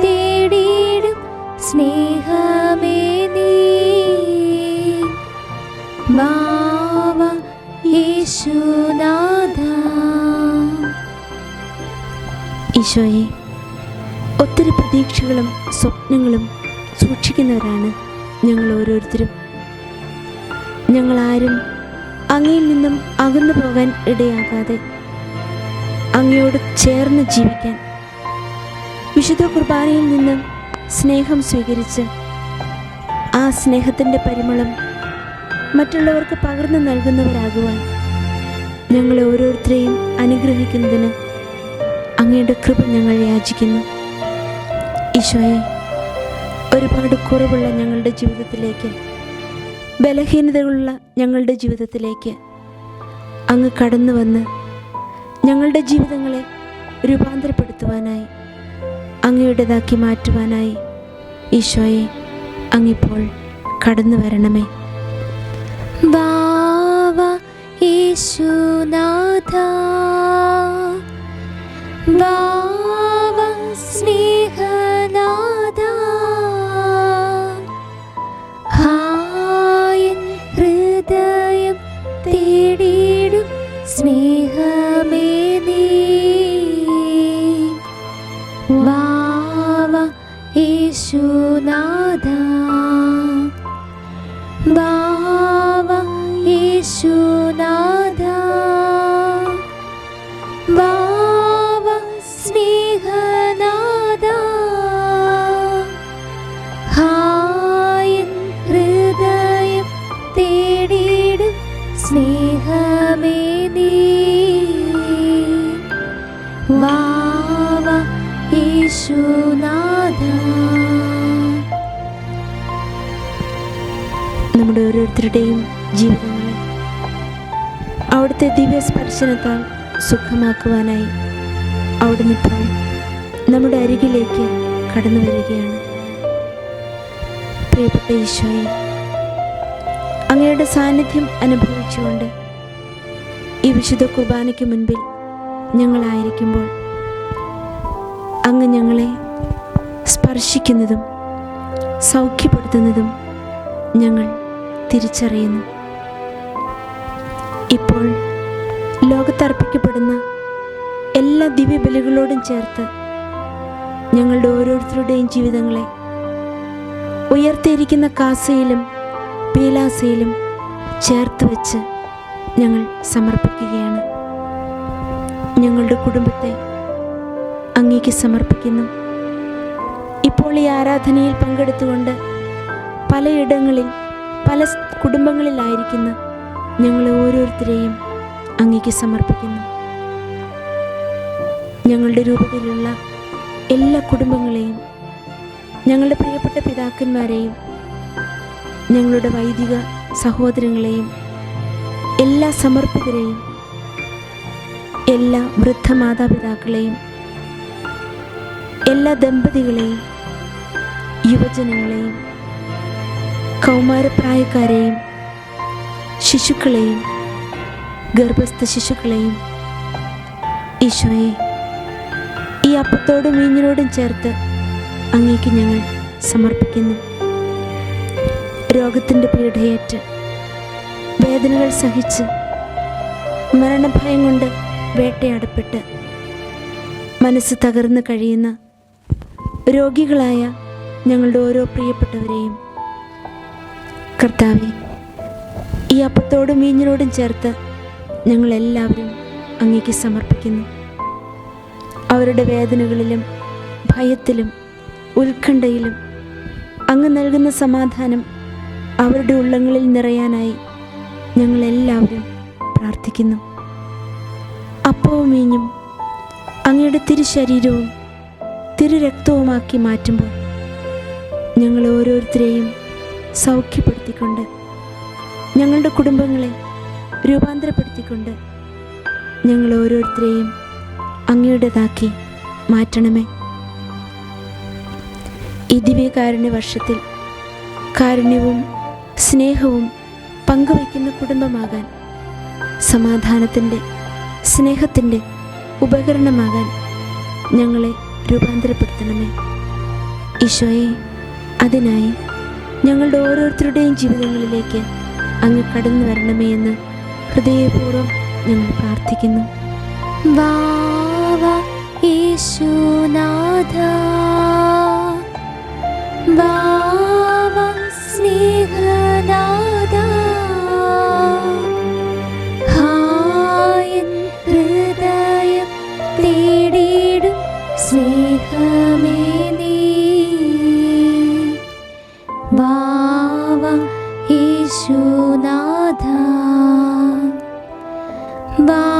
തേടിയിടും സ്നേഹമേ നീ. ബാവാ യേശുനാഥ. ഈശോയെ, ഒത്തിരി പ്രതീക്ഷകളും സ്വപ്നങ്ങളും സൂക്ഷിക്കുന്നവരാണ് ഞങ്ങൾ ഓരോരുത്തരും. ഞങ്ങളാരും അങ്ങയിൽ നിന്നും അകന്നു പോകാൻ ഇടയാകാതെ അങ്ങയോട് ചേർന്ന് ജീവിക്കാൻ, വിശുദ്ധ കുർബാനയിൽ നിന്നും സ്നേഹം സ്വീകരിച്ച് ആ സ്നേഹത്തിൻ്റെ പരിമളം മറ്റുള്ളവർക്ക് പകർന്നു നൽകുന്നവരാകുവാൻ ഞങ്ങളെ ഓരോരുത്തരെയും അനുഗ്രഹിക്കുന്നതിന് അങ്ങയുടെ കൃപ ഞങ്ങൾ യാചിക്കുന്നു. ഈശോയെ, ഒരുപാട് കുറവുള്ള ഞങ്ങളുടെ ജീവിതത്തിലേക്ക്, ബലഹീനതകളുള്ള ഞങ്ങളുടെ ജീവിതത്തിലേക്ക് അങ്ങ് കടന്നു വന്ന് ഞങ്ങളുടെ ജീവിതങ്ങളെ രൂപാന്തരപ്പെടുത്തുവാനായി, അങ്ങയുടേതാക്കി മാറ്റുവാനായി ഈശോയെ അങ്ങിപ്പോൾ കടന്നു വരണമേ. ബാവാ യേശുനാഥ, ബാവാ സ്നേഹനാഥ, ഹായൻ ഹൃദയം തേടിയിടും സ്നേഹമേ നീ. ബാവാ യേശുനാഥ, ബാവാ യേശുനാഥ, ബാവാ സ്നേഹനാഥ, ഹായൻ ഹൃദയം തേടിയിടും സ്നേഹമേ നീ. ബാവാ യേശുനാഥ. നമ്മുടെ ഓരോരുത്തരുടെയും ജീവിതങ്ങളെ അവിടുത്തെ ദിവ്യസ്പർശനത്താൽ സുഖമാക്കുവാനായി അവിടുന്ന് ഇപ്പോൾ നമ്മുടെ അരികിലേക്ക് കടന്നു വരികയാണ്. പ്രിയപ്പെട്ട ഈശോയെ, അങ്ങയുടെ സാന്നിധ്യം അനുഭവിച്ചുകൊണ്ട് ഈ വിശുദ്ധ കുർബാനയ്ക്ക് മുൻപിൽ ഞങ്ങളായിരിക്കുമ്പോൾ അങ്ങ് ഞങ്ങളെ സ്പർശിക്കുന്നതും സൗഖ്യപ്പെടുത്തുന്നതും ഞങ്ങൾ തിരിച്ചറിയുന്നു. ഇപ്പോൾ ലോകത്തർപ്പിക്കപ്പെടുന്ന എല്ലാ ദിവ്യബലികളോടും ചേർത്ത് ഞങ്ങളുടെ ഓരോരുത്തരുടെയും ജീവിതങ്ങളെ ഉയർത്തിയിരിക്കുന്ന കാസയിലും പീലാസയിലും ചേർത്ത് വെച്ച് ഞങ്ങൾ സമർപ്പിക്കുകയാണ്. ഞങ്ങളുടെ കുടുംബത്തെ അങ്ങേക്ക് സമർപ്പിക്കുന്നു. ഇപ്പോൾ ഈ ആരാധനയിൽ പങ്കെടുത്തുകൊണ്ട് പലയിടങ്ങളിൽ പല കുടുംബങ്ങളിലായിരിക്കുന്ന ഞങ്ങളെ ഓരോരുത്തരെയും അങ്ങേക്ക് സമർപ്പിക്കുന്നു. ഞങ്ങളുടെ രൂപത്തിലുള്ള എല്ലാ കുടുംബങ്ങളെയും, ഞങ്ങളുടെ പ്രിയപ്പെട്ട പിതാക്കന്മാരെയും, ഞങ്ങളുടെ വൈദിക സഹോദരങ്ങളെയും, എല്ലാ സമർപ്പിതരെയും, എല്ലാ വൃദ്ധ മാതാപിതാക്കളെയും, എല്ലാ ദമ്പതികളെയും, യുവജനങ്ങളെയും, കൗമാരപ്രായക്കാരെയും, ശിശുക്കളെയും, ഗർഭസ്ഥ ശിശുക്കളെയും ഈശോയെ ഈ അപ്പത്തോടും വീഞ്ഞിനോടും ചേർത്ത് അങ്ങേക്ക് ഞങ്ങൾ സമർപ്പിക്കുന്നു. രോഗത്തിൻ്റെ പീഡയേറ്റ് വേദനകൾ സഹിച്ച് മരണഭയം കൊണ്ട് വേട്ടയാടപ്പെട്ട് മനസ്സ് തകർന്ന് കഴിയുന്ന രോഗികളായ ഞങ്ങളുടെ ഓരോ പ്രിയപ്പെട്ടവരെയും കർത്താവേ, ഈ അപ്പത്തോടും വീഞ്ഞിനോടും ചേർത്ത് ഞങ്ങളെല്ലാവരും അങ്ങേക്ക് സമർപ്പിക്കുന്നു. അവരുടെ വേദനകളിലും ഭയത്തിലും ഉത്കണ്ഠയിലും അങ്ങ് നൽകുന്ന സമാധാനം അവരുടെ ഉള്ളങ്ങളിൽ നിറയാനായി ഞങ്ങളെല്ലാവരും പ്രാർത്ഥിക്കുന്നു. അപ്പവും വീഞ്ഞും അങ്ങയുടെ തിരുശരീരവും തിരുരക്തവുമാക്കി മാറ്റുമ്പോൾ ഞങ്ങൾ ഓരോരുത്തരെയും സൗഖ്യപ്പെടുത്തിക്കൊണ്ട്, ഞങ്ങളുടെ കുടുംബങ്ങളെ രൂപാന്തരപ്പെടുത്തിക്കൊണ്ട് ഞങ്ങൾ ഓരോരുത്തരെയും അങ്ങയുടേതാക്കി മാറ്റണമേ. ഈ ദിവ്യകാരുണ്യ വർഷത്തിൽ കാരുണ്യവും സ്നേഹവും പങ്കുവയ്ക്കുന്ന കുടുംബമാകാൻ, സമാധാനത്തിൻ്റെ സ്നേഹത്തിൻ്റെ ഉപകരണമാകാൻ ഞങ്ങളെ രൂപാന്തരപ്പെടുത്തണമേ. ഈശോയെ, അതിനായി ഞങ്ങളുടെ ഓരോരുത്തരുടെയും ജീവിതങ്ങളിലേക്ക് അങ്ങ് കടന്നു വരണമേ എന്ന് ഹൃദയപൂർവ്വം ഞങ്ങൾ പ്രാർത്ഥിക്കുന്നു. ബാവാ യേശുനാഥ, ബാവാ സ്നേഹനാഥ, ഹായൻ ഹൃദയം തേടിയിടും സ്നേഹമേ നീ. ബാവാ യേശുനാഥ, ബാവാ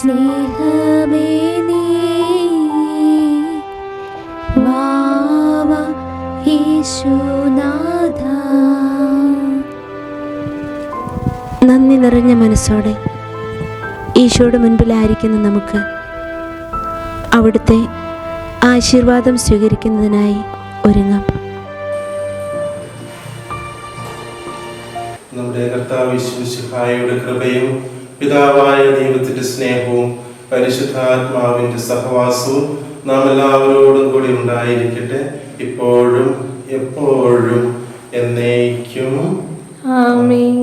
സ്നേഹമേ നീ വാവ യേശുനാഥ. നന്ദി നിറഞ്ഞ മനസ്സോടെ ഈശോയുടെ മുൻപിലായിരിക്കുന്ന നമുക്ക് അവിടുത്തെ ആശീർവാദം സ്വീകരിക്കുന്നതിനായി ഒരുങ്ങാം. നമ്മുടെ കർത്താവ് യേശുമിശിഹായുടെ കൃപയും പിതാവായ ദൈവത്തിന്റെ സ്നേഹവും പരിശുദ്ധാത്മാവിന്റെ സഹവാസവും നാം എല്ലാവരോടും കൂടി ഉണ്ടായിരിക്കട്ടെ, ഇപ്പോഴും എപ്പോഴും എന്നേക്കും. ആമേൻ.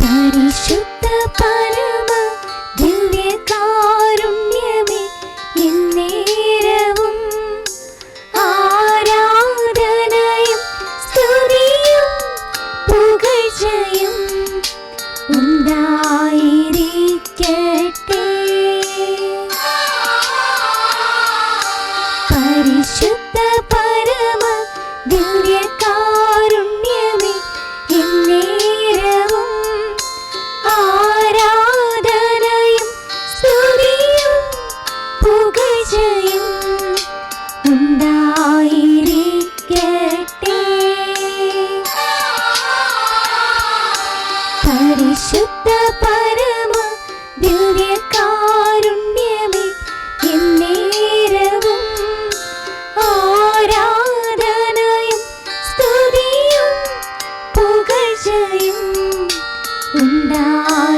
പരിശുദ്ധ പരമ ദിവ്യകാരുണ്യമേ, എന്നേരവും ആരാധനയും സ്തുതിയും പുകഴ്ചയും ഉണ്ടായിരിക്കട്ടെ. പരിശുദ്ധ പരമ ദിവ്യകാരുണ്യമേ, എന്നേരവും ആരാധനയും സ്തുതിയും പുകഴ്ചയും ഉണ്ടായിരിക്കട്ടെ. പരിശുദ്ധ പരമ ദിവ്യകാരുണ്യമേ, എന്നേരവും ആരാധനയും സ്തുതിയും പുകഴ്ചയും ഉണ്ടായിരിക്കട്ടെ.